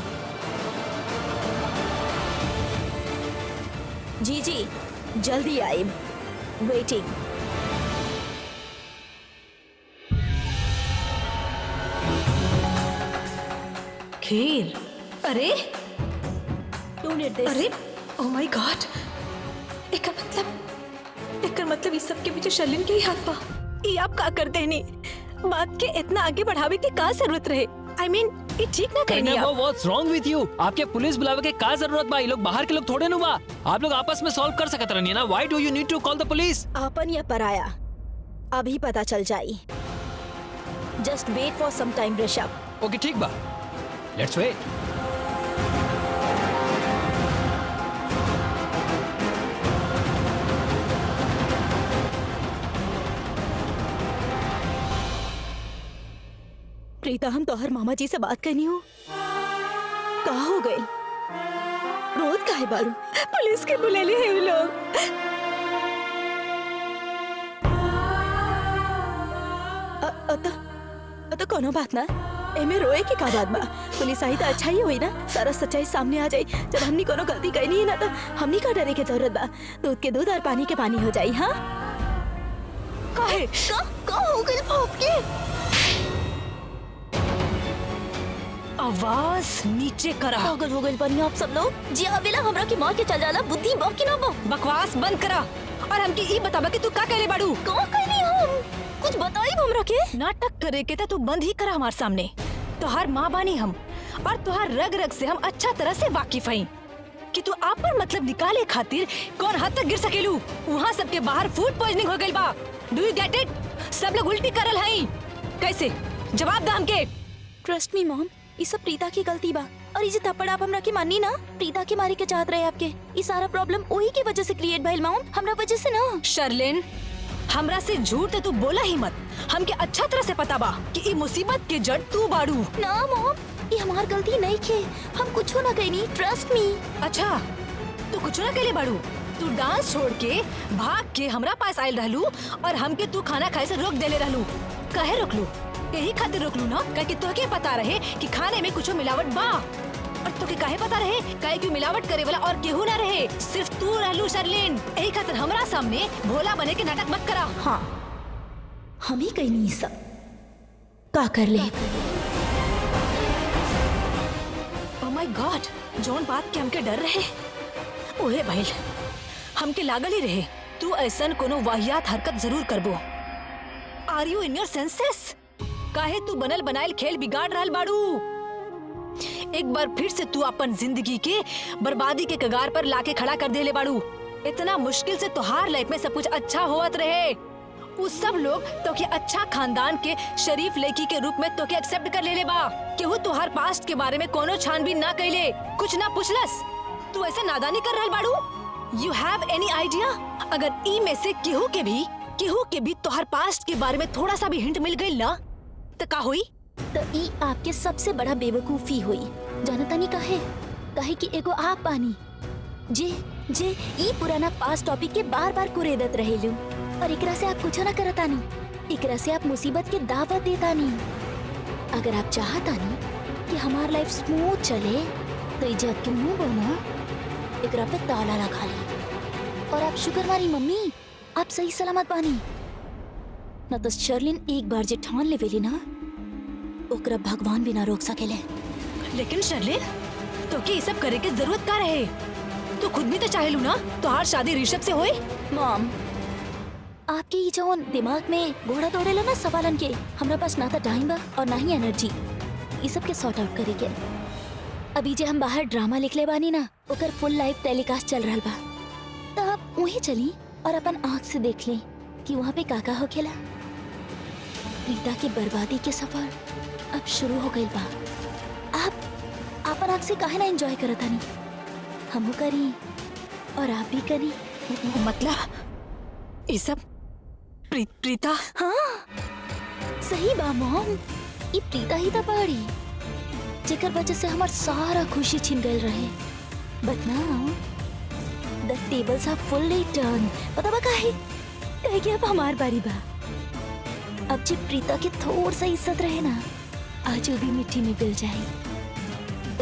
जी जी जल्दी आइब, वेटिंग। खीर? अरे टू निर्देश। अरे ओह माय गॉड, एकर मतलब इस सब के पीछे शर्लिन के ही हाथ पा। ये आप का करते हैं नहीं, बात के इतना आगे बढ़ावे की का जरूरत रहे। I mean, ये ठीक ना कहनी आप। What's wrong with you? आपके पुलिस बुलावे के का जरूरत बा? ये लोग बाहर के लोग थोड़े नु बा, आप लोग आपस में सॉल्व कर सकत रहनी ना। Why do you need to call the police? आपन या पराया अभी पता चल जाई। Just wait for some time Rishabh. Okay ठीक बा, लेट्स वेट। प्रीता, हम तोहर मामा जी से बात करनी हो, कहा हो गए? रोज काहे बारू? पुलिस के बुलेले हैं ये लोग। तो कोनो बात ना, एमे रोए के का बात बा? पुलिस आई तो अच्छा ही होई ना, सारा सच्चाई सामने आ जाई। जब हमनी कोनो गलती कईनी है ना तो हमनी का डरे के जरूरत बा। दूध के दूध और पानी के पानी हो जाई। हाँ काहे का हो गइल बाप के? आवाज नीचे करा। पागल हो गइल बनी आप सब लोग। जी आवेला हमरा के मार के चल जाला, बुद्धि बाप की ना बा। बकवास बंद करा और हमके ई बताबा कि तू का कहले बाड़ू। का कहनी हम? कुछ बताई हमरा के? नाटक करे के तो तू बंद ही करा हमार सामने। तोहार माँ बानी हम और तोहार रग रग से हम अच्छा तरह से वाकिफ हई कि तू आप पर मतलब निकाले खातिर कौन हद तक गिर सकेलू। वहाँ सबके बाहर फूड पॉइजनिंग हो गइल बा। Do you get it? सब लोग उल्टी करल हई। कैसे? जवाब दा हमके। ट्रस्ट मी मॉम, ये सब प्रीता की गलती बा। और ये जो थप्पड़ आप हमरा के मानी ना, प्रीता के मारे के चाहत रहे आपके। ये सारा प्रॉब्लम वही की वजह से क्रिएट भइल मॉम, हमरा वजह से ना। शर्लिन, हमरा से झूठ तो तू बोला ही मत। हमके अच्छा तरह से पता बा कि ई मुसीबत के जड़ तू बाड़ू। ना मॉम, ये हमार गलती नहीं खे। हम कुछ ना कहनी, ट्रस्ट मी। अच्छा, तू कुछ ना कहले बाड़ू। तू डांस छोड़ के भाग के हमरा पास आयल रहलू और हमके तू खाना खाए से रोक देले रहलू। काहे रोकलू? यही खातिर रोकलू ना कि तोहके पता रहे कि खाने में कुछ मिलावट बा। और तोके काहे पता रहे? काहे कि मिलावट करे वाला और केहू ना रहे, सिर्फ तू रहलू शर्लिन। यही खातिर हमरा सामने भोला बने के नाटक मत करा। हाँ, हम ही कहनी सब का कर ले। ओह माय गॉड, जौन बात के हमके डर रहे ओहे भइल। हमके लागल ही रहे तू ऐसन कोनो वाहियात हरकत जरूर करबो। आर यू इन योर सेंसेस? काहे तू बनल बनाइल खेल बिगाड़ रहल बाड़ू? एक बार फिर से तू अपन जिंदगी के बर्बादी के कगार पर लाके खड़ा कर देले बाड़ू। इतना मुश्किल से तोहार लाइफ में सब कुछ अच्छा होवत रहे। उस सब लोग तोके अच्छा खानदान के शरीफ लड़की के रूप में तोके एक्सेप्ट कर लेले बा। केहू तोहार पास्ट के बारे में कोनो छानबीन ना कइले, कुछ ना पुछलस। तू ऐसे नादानी कर रहल बाड़ू? You have any idea? अगर ई में से केहू के भी तोहार पास्ट के बारे में थोड़ा सा भी हिंट मिल गई ना तो का हुई? तो ई आपके सबसे बड़ा बेवकूफी हुई। जानता नहीं काहे कि एगो आप बानी जे ई पुराना पास्ट टॉपिक के बार बार कुरेदत रहेलू और एकरा से आप कुछ ना करतानी। एकरा से आप मुसीबत के दावत देतानी। अगर आप चाहतानी कि हमार लाइफ स्मूथ चले तो ई जग के मुंह बोना एकरा पे ताला लगा ली। और आप शुक्र मारी मम्मी, आप सही सलामत बानी। न तो शर्लिन एक बार जे ठान लेवेली ना, ओकरा भगवान भी ना रोक सकेले। लेकिन शर्लिन, तोके ये सब करे के जरूरत का रहे? तू खुद भी तो चाहेलू ना तोहार शादी ऋषभ से होए। मॉम, आपके ये जौन दिमाग में घोड़ा दौड़ेला ना सवालन के, हमरा पास ना तो टाइम बा और ना ही एनर्जी ये सब के सॉर्ट आउट करे के। अभी जे हम बाहर ड्रामा लिखले बानी ना, ओकर फुल लाइव टेलीकास्ट चल रहा बा। तो आप वहीं चली और अपन आँख से देख लें कि वहाँ पे काका हो खेला। प्रीता की बर्बादी के सफर अब शुरू हो गई बा। आप अपन आँख से काहे ना एंजॉय करत हनी? हमहू करी और आप भी करी। मतलब ये सब प्रीता? हाँ सही बा मॉम, ये प्रीता ही तो बाड़ी जेकर वजह से हमार सारा खुशी छिन गए रहे। बट नाउ द टेबल्स आर फुल्ली टर्न। पता बा काहे? काहे कि अब हमार बारी बा। अब जब प्रीता के थोड़ा सा इज्जत रहे ना, आज वो भी मिट्टी में मिल जाए।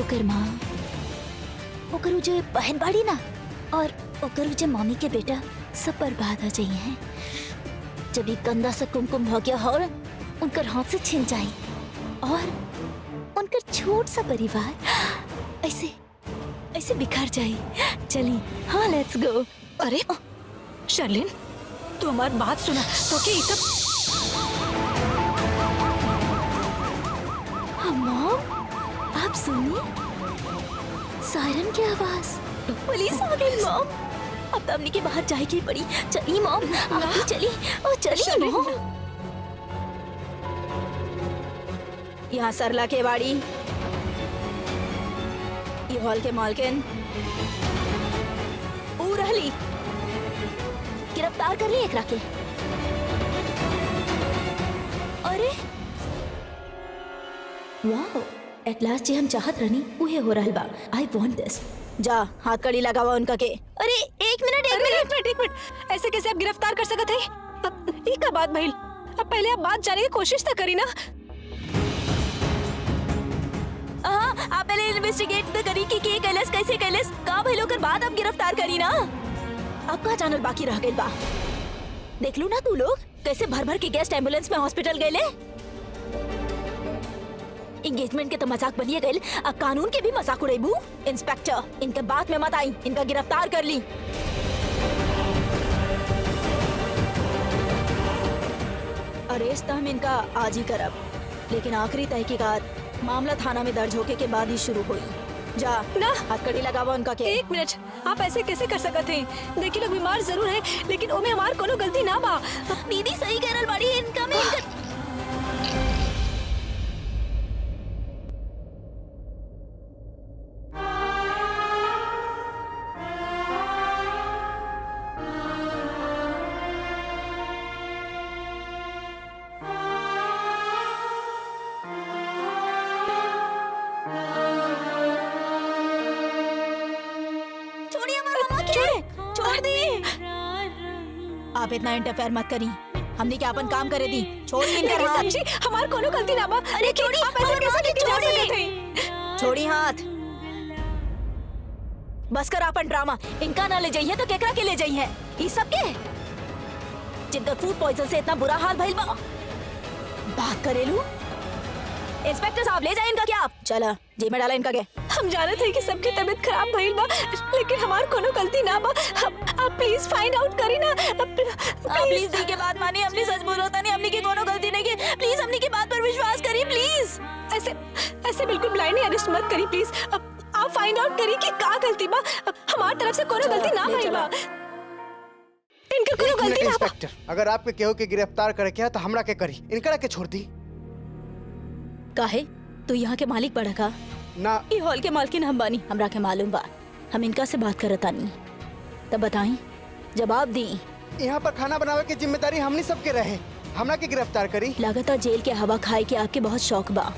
ओकर माँ, ओकर जो बहन बाड़ी ना, और ओकर जो मामी के बेटा सब बर्बाद हो जाइए हैं। जब ये गंदा सा कुमकुम हो गया और उनकर हाथ से छिन जाए और उनकर छोट सा परिवार ऐसे ऐसे बिखर जाए। चली हाँ, लेट्स गो। अरे शर्लिन, तू हमारी बात सुना तो क्या ये सब? हाँ मॉम, आप सुनिए सायरन की आवाज। पुलिस आ गई मॉम। अब तो हमने के बाहर जाएगी पड़ी। चली मॉम, आप भी चली। ओ चली मॉम। यहाँ सरला के बाड़ी, ये हॉल के मालकिन ऊ रहली। गिरफ्तार कर ली एकरा के। अरे वाओ, एट लास्ट जे हम चाहत रहनी उहे हो रहल बा। आई वांट दिस। जा हाथ कड़ी लगावा उनका के। अरे एक मिनट। ऐसे कैसे आप गिरफ्तार कर सकते हैं? अब ये का बात भइल? अब पहले आप बात जानने की कोशिश तो करी ना। हाँ, आप पहले इन्वेस्टिगेट तो करी कि के कैलस कैसे कैलस का भइलो कर बाद अब गिरफ्तार करी ना। अब का जानल बाकी रह गइल बा। देख लू ना तू लोग कैसे भर भर के गेस्ट एम्बुलेंस में हॉस्पिटल गए। एंगेजमेंट के तो मजाक बनिए गए, अब कानून के भी मजाक उड़ेबू। इंस्पेक्टर, इनके बात में मत आई, इनका गिरफ्तार कर ली। अरेस्ट तो हम इनका आज ही करब, लेकिन आखिरी तहकीकात मामला थाना में दर्ज होके के बाद ही शुरू हुई। जा ना हथकड़ी लगावा उनका के। 1 मिनट, आप ऐसे कैसे कर सकत हैं? देखिए लोग बीमार जरूर है, लेकिन ओमे हमार कोनो गलती ना बा। दीदी सही कह रहल बाड़ी, इनका में इनका आप इतना इंटरफेयर मत करी, हमने क्या अपन काम करे दी। छोड़ी इनका लेकिन हाथ। सच्ची हमार कोनो गलती ना बा। अरे छोड़ी, आप ऐसे कैसे लेके जा सकत हैं? छोड़ी हाथ। बस कर अपन ड्रामा। इनका ना ले जाइए तो केकरा के ले जाइए? ये सब के जिनका फूड पॉइजन से इतना बुरा हाल भइल बा। बात करेलू। इंस्पेक्टर साहब ले जाए इनका क्या? आप चला जेल में डाला इनका के। हम जानत हैं कि सबकी तबीयत खराब भइल बा, लेकिन हमार कोनो गलती ना बा। आप प्लीज फाइंड आउट करी ना। प्लीज दी के बात मानी, हमने सच बोलो था नहीं, हमने की कोनो गलती नहीं की। प्लीज हमने की बात पर विश्वास करी प्लीज। ऐसे बिल्कुल ब्लाइंडली अरेस्ट मत करी प्लीज। आप फाइंड आउट करी कि का गलती बा। हमार तरफ से कोनो गलती ना भइल बा। इनका कोनो गलती ना बा। इंस्पेक्टर, अगर आपके केहू के गिरफ्तार करे के है तो हमरा के करी, इनकरा के छोड़ दी काहे? तू यहाँ के मालिक बड़ा का ना। ई हॉल के मालकिन हम बानी, हमरा के मालूम बा। हम इनका से बात करत आनी, तब बताई जवाब दी। यहाँ पर खाना बनावे की जिम्मेदारी हमनी सबके रहे, हमरा के गिरफ्तार करी। लगातार जेल के हवा खाए के आपके बहुत शौक बा।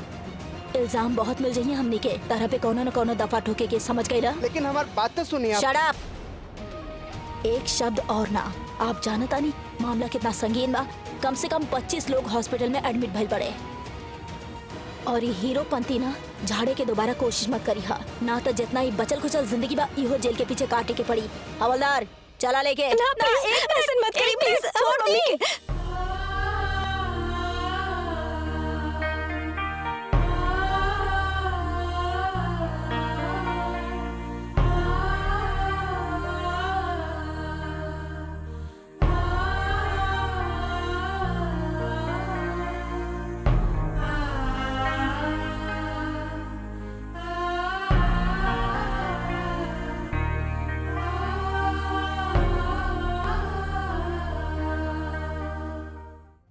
इल्जाम बहुत मिल जाइए हमने के तरह पे कोनो न कोनो दफा ठोके के, समझ गई ना? लेकिन हमारी बात तो सुनिए आप। Shut up. एक शब्द और ना। आप जानता नहीं मामला कितना संगीन बा। कम से कम 25 लोग हॉस्पिटल में एडमिट भइल पड़े। और ये हीरो पंती ना झाड़े के दोबारा कोशिश मत करी हा, ना तो जितना ही बचल कुचल जिंदगी बा इहो जेल के पीछे काटे के पड़ी। हवलदार चला लेके। ना प्लीज ऐसे मत करी प्लीज। छोड़ दी।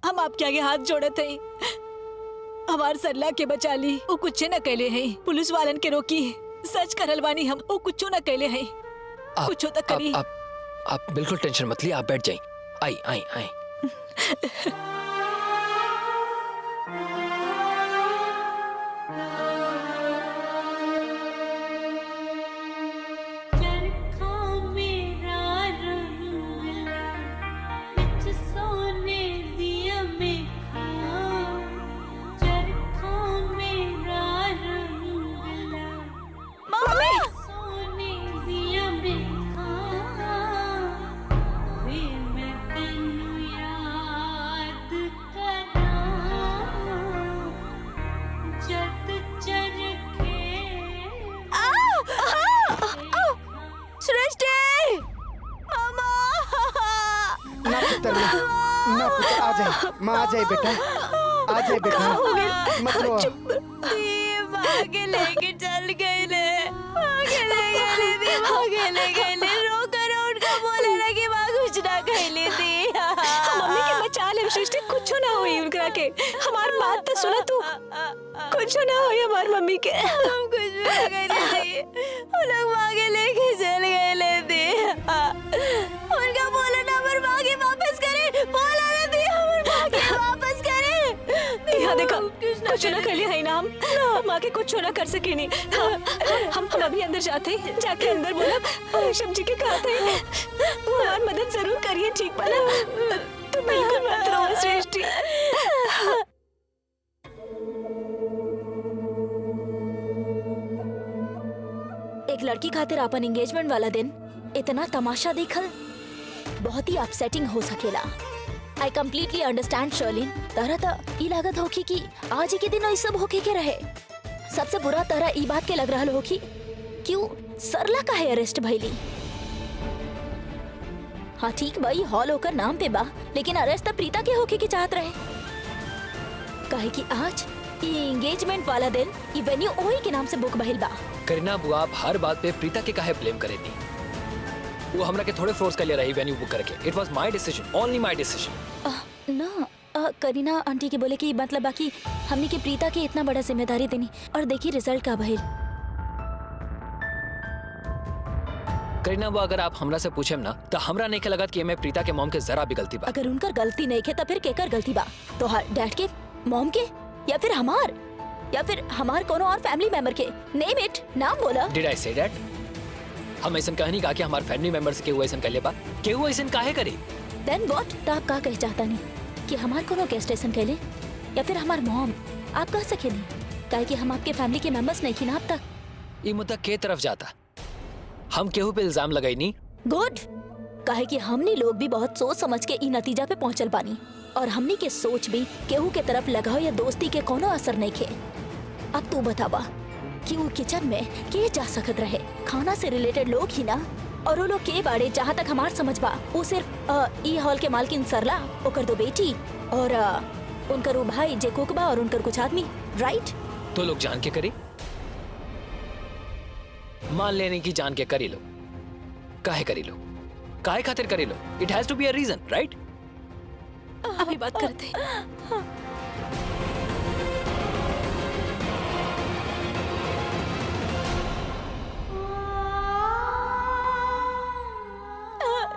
हम आपके आगे हाथ जोड़े थे, हमार सरला के बचा ली। वो कुछ न कहले हैं, पुलिस वालन के रोकी। सच करल बानी हम, वो कुछ न कहले हैं। कुछ तक करी। आप बिल्कुल टेंशन मत लिए, आप बैठ जाइए। आई आई आई। ना पुत्र, आ जाए माँ, आ जाए बेटा, आ जाए बेटा, मत रो। आगे लेके चल गए ले, आगे ले गए, आगे ले गए ले। रो कर उनका बोले ना कि माँ कुछ ना कहले थी। मम्मी के बचा ले सृष्टि, कुछ ना हुई उनकरा के। हमार बात तो सुना तू, कुछ ना हुई हमार मम्मी के। हम कुछ भी ना कहले थे, वो लोग आगे लेके चल गए ले थे। उनका बोला ना हमारे माँ के वापस करे, बोला ना थे हमारे माँ के वापस करे। यहाँ देखा कुछ ना कर लिया है ना, हम माँ के कुछ ना कर सके नहीं। हम अभी अंदर जाते हैं, जाके अंदर बोला ऋषभ जी के कहते हैं हमारी मदद जरूर करिए, ठीक बना? तो बिल्कुल मत रो सृष्टि। लड़की खातिर अपन एंगेजमेंट वाला दिन इतना तमाशा देखल बहुत ही अपसेटिंग हो सकेला। I completely understand Sherlyn. तरह त ई लागत होखी कि आज ही के दिन ई सब होके के रहे। सबसे बुरा तरह ई बात के लग रहा होखी क्यों सरला काहे अरेस्ट भइली। हाँ ठीक भाई हॉल होकर नाम पे बा, लेकिन अरेस्ट त प्रीता के होके की चाहत रहे। काहे कि आज ये एंगेजमेंट वाला दिन ये वेन्यू ओही के नाम से बुक भइल बा। करीना बुआ आप हर बात पे प्रीता के काहे ब्लेम करेनी? वो हमरा के थोड़े फोर्स कर ले रही वेन्यू बुक करके। इट वाज माय डिसीजन, ओनली माय डिसीजन। ना करीना आंटी के बोले कि मतलब बाकी हमने के प्रीता के इतना बड़ा जिम्मेदारी देनी और देखी रिजल्ट का भइल। करीना बुआ अगर आप हमरा से पूछेम ना तो हमरा नहीं लगत कि एमे प्रीता के मॉम के जरा भी गलती बा। अगर उनकर गलती नहीं है तो फिर केकर गलती बा? तो डैड के, मॉम के, या फिर हमार कोनो और फैमिली मेंबर के? नेम इट, नाम बोला। Did I say that? हम ऐसा कह नहीं कहा कि हमारे फैमिली मेंबर्स के हुए ऐसा कर ले बा। केहू ऐसा काहे करी? देन व्हाट? तो आप का कह चाहता नहीं कि हमार कोनो गेस्ट ऐसा कहले या फिर हमार मॉम? आप कह सके नहीं काहे कि हम आपके फैमिली के मेंबर्स नहीं थी ना अब तक। ये मुद्दा के तरफ जाता? हम केहू पे इल्जाम लगाई नहीं। गुड, काहे कि हमने लोग भी बहुत सोच समझ के ई नतीजा पे पहुंचल पानी और हमनी के सोच भी केहू के तरफ लगाओ या दोस्ती के कोनो असर नहीं खे। अब तू बतावा कि वो किचन में के जा सकत रहे? खाना से रिलेटेड लोग ही ना, और वो लोग के बारे जहाँ तक हमार समझ बा वो सिर्फ ई हॉल के मालकिन सरला, ओकर दो बेटी और उनकर वो भाई जे कुक बा और उनकर कुछ आदमी, राइट? तो लोग जान के करी, मान लेने की जान के करी लो। काहे करी लो? काहे खातिर करी लो? It has to be a reason, right? अभी बात करते हैं।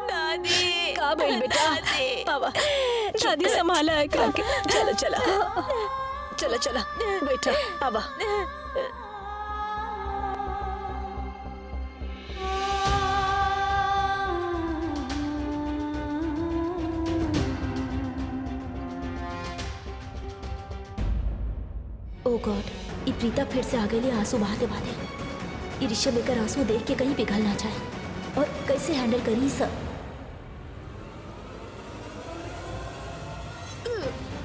दादी का भइल बेटा? बाबा दादी संभाला है करके। चला चला चला चला बेटा बाबा। ओ गॉड, ये प्रीता फिर से आ गई आंसू बहाते बहाते। ये ऋषभ लेकर आंसू देख के कहीं पिघल ना जाए और कैसे हैंडल करी सब।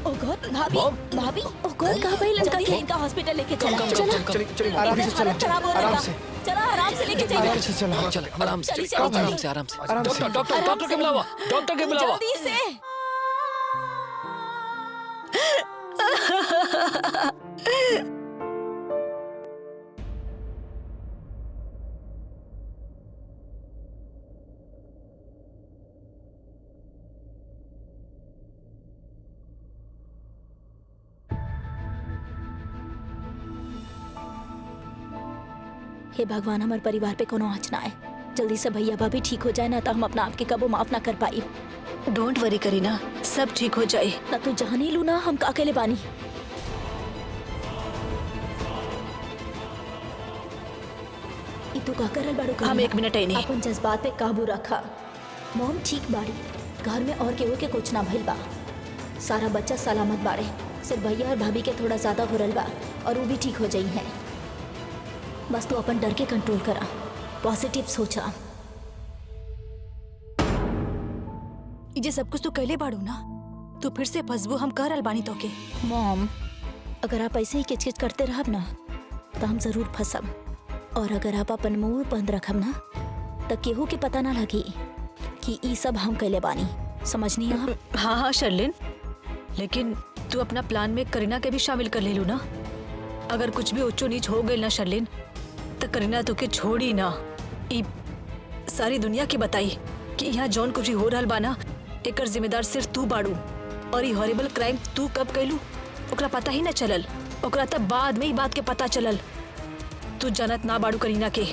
ओ गॉड, भाभी भाभी, ओ गॉड कहाँ भाई लड़का के इनका हॉस्पिटल लेके चला। चलिए आराम से चलो, आराम से चला आराम से लेके चला। आराम से चलो, चल आराम से, चलिए, आराम से, आराम से। आराम से। डॉक्टर के बुलावा, डॉक्टर के बुलावा। जल्दी से। हे भगवान, हमारे परिवार पे कोनो आँच ना आए। जल्दी से भैया भाभी ठीक हो जाए ना तो हम अपना आपके कबो माफ ना कर पाई। डोंट वरी करीना, सब ठीक हो जाए। ना तू जाने लू ना हम अकेले बानी। तू का करल बाड़ू? हम 1 मिनट आई नहीं। अपन जज्बात पे काबू रखा। मॉम ठीक बाड़ी, घर में और केहू के कुछ ना भइल बा। सारा बच्चा सलामत बाड़े, सिर्फ भैया और भाभी के थोड़ा ज्यादा घुरल बा और वो भी ठीक हो जाई है। बस तू अपन डर के कंट्रोल करा, पॉजिटिव सोचा। ये सब कुछ तो कहले बाड़ू ना, तू फिर से फसबू हम कर अलबानी तो के। मॉम, अगर आप ऐसे ही किचकिच करते रहब ना तो हम जरूर फंसब, और अगर आप अपन मुंह बंद रखब ना तो केहू के पता ना लगी कि ई सब हम कैले बानी। समझनी आप? हाँ हाँ शर्लिन, लेकिन तू अपना प्लान में करीना के भी शामिल कर ले लू ना। अगर कुछ भी ऊंचो नीच हो गई ना शर्लिन तो करीना तुके छोड़ी ना। ई सारी दुनिया के बताई कि यहाँ जौन कुछ भी हो रहा बाना एकर जिम्मेदार सिर्फ तू बाड़ू, और ये हॉरिबल क्राइम तू कब कैलू ओकरा पता ही ना चलल। ओकरा तब बाद में ही बात के पता चलल। तू जानत ना बाड़ू करीना के,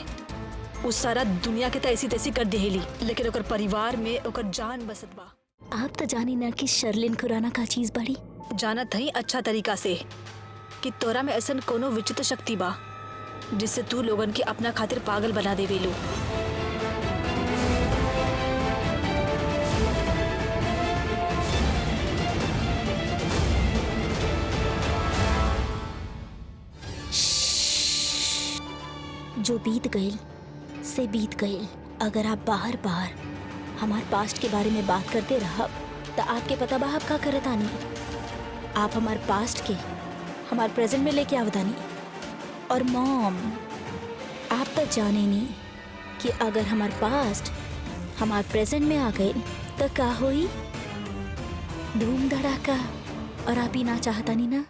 उस सारा दुनिया के ऐसी तैसी कर देहेली, लेकिन ओकर परिवार में ओकर जान बसत बा। आप तो जानी ना कि शर्लिन खुराना का चीज बड़ी। जानत हई अच्छा तरीका से कि तोरा में ऐसा कोनो विचित्र शक्ति बा जिससे तू लोगन के अपना खातिर पागल बना देवेलू। जो बीत गई से बीत गए। अगर आप बाहर बाहर हमार पास्ट के बारे में बात करते रहब तो आपके पता बा आप का करतानी। आप हमार पास्ट के हमार प्रेजेंट में लेके आवतानी। और मॉम, आप तो जाने नहीं कि अगर हमार पास्ट हमार प्रेजेंट में आ गए तो का होई? धूम धड़ाका। और आप ही ना चाहता नहीं ना,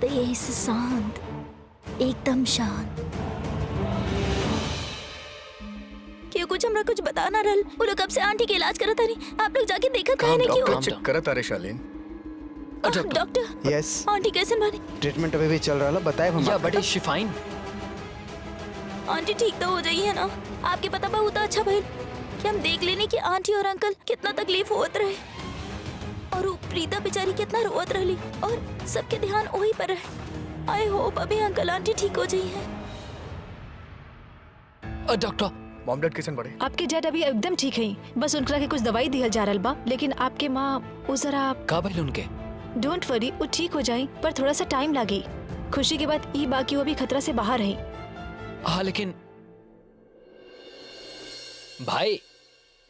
तो यही से शांत, एकदम शांत। क्यों कुछ हमरा कुछ बता ना रहल? वो लोग कब से आंटी के इलाज करता नहीं, आप लोग जाके देखा काहे नहीं? क्यों चेक करत अरे शालीन। डॉक्टर? यस, आंटी कैसे बानी? ट्रीटमेंट अभी भी चल रहा है, बताए हम या बट इज शी फाइन? आंटी ठीक तो हो जाई है ना? आपके पता बा होता अच्छा भइल कि हम देख लेने कि आंटी और अंकल कितना तकलीफ होत रहे, और वो प्रीता बेचारी कितना रोवत रहली, और सबके ध्यान वही पर रहे। आई होप अभी अंकल आंटी ठीक हो जाई है। डॉक्टर, मॉम डैड किसन बड़े? आपके डैड अभी एकदम ठीक है, बस उनकरा के कुछ दवाई दिहल जा रहल बा, लेकिन आपके माँ वो जरा का भइल उनके? डोंट वरी, वो ठीक हो जाए, पर थोड़ा सा टाइम लागी। खुशी के बाद ई बाकी वो भी खतरा से बाहर है। हाँ लेकिन भाई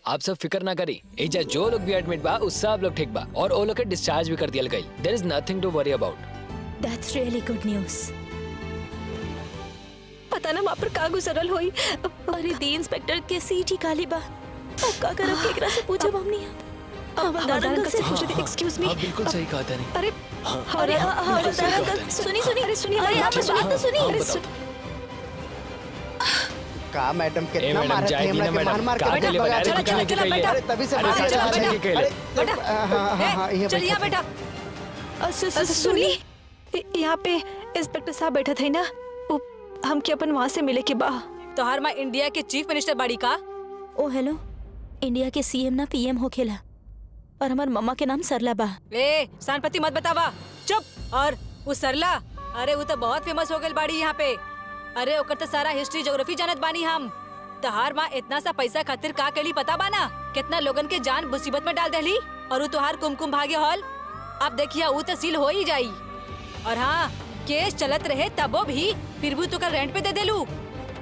आप सब फिक्र ना करी, एजा जो लोग भी एडमिट बा उस सब लोग ठीक बा, और वो लोग के डिस्चार्ज भी कर दिया गई। There is nothing to worry about. That's really good news. पता ना वहाँ पर का गुजरल होई। अरे दी इंस्पेक्टर के सीट ही खाली बा। अब का करब, केकरा से पूछब हमनी? हवलदार अंकल से पूछ रही, एक्सक्यूज मी। हाँ बिल्कुल सही कहा था। अरे अरे हवलदार अंकल, सुनी सुनी, अरे सुनिए, अरे आप बात तो सुनी। अरे का मैडम ए कितना मैडम, मारत है जाएगी हमरा ना के, मैडम? मार का के के लिए भगा बना रहे? रहे कुछ नहीं के लिए। अरे तभी से अरे मार चलो, रहे चलो, हैं। चलो, अरे, बेटा। हाँ, ये चलिए बैठो। बेटा। सुनिए, यहाँ पे इंस्पेक्टर साहब बैठा थे ना, हम के अपन वहाँ से मिले के बा। तोहार माँ इंडिया के चीफ मिनिस्टर बाड़ी का? ओ हेलो, इंडिया के सीएम ना पीएम होखेला, और हमार मम्मा के नाम सरला बा। ए शानपति मत बतावा, चुप। और वो सरला, अरे वो तो बहुत फेमस हो गई बाड़ी यहाँ पे। अरे ओकर तो सारा हिस्ट्री ज्योग्राफी जानत बानी हम। तोहार माँ इतना सा पैसा खातिर का कैली पता बाना? कितना लोगन के जान मुसीबत में डाल देली, और वो तोहार कुमकुम भाग्य हॉल अब देखिए वो तो सील हो ही जाई। और हाँ, केस चलत रहे तबो भी फिर भी तू कर रेंट पे दे देलू,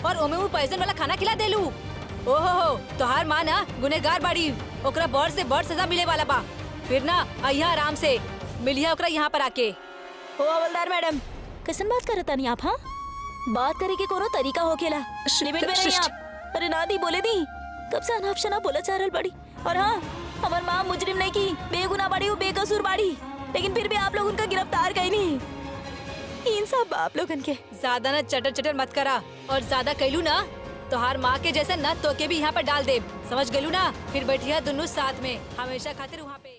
और ओमे वो पैसन वाला खाना खिला देलू। ओहो, तोहार माँ ना गुनेगार बाड़ी, ओकरा बड़ से बड़ सजा मिले वाला बा। फिर ना अहिया आराम से मिलिया ओकरा यहाँ पर आके। ओ हवलदार मैडम, कैसन बात करता नहीं आप? हाँ, बात करे के कोनो तरीका होखेला, लिमिट में नहीं आप। अरे ना दी बोले दी, कब से अनाप शनाप बोला चाह रहल बाड़ी। और हाँ, हमार माँ मुजरिम नहीं की, बेगुनाह बाड़ी, वो बेकसूर बाड़ी, लेकिन फिर भी आप लोग उनका गिरफ्तार कहीं नहीं। इंसाफ आप लोगन के। ज्यादा ना चटर चटर मत करा, और ज्यादा कैलू ना तोहार माँ के जैसे न तो के भी यहाँ पर डाल दे, समझ गलू ना? फिर बैठिया दोनों साथ में हमेशा खातिर वहाँ पे।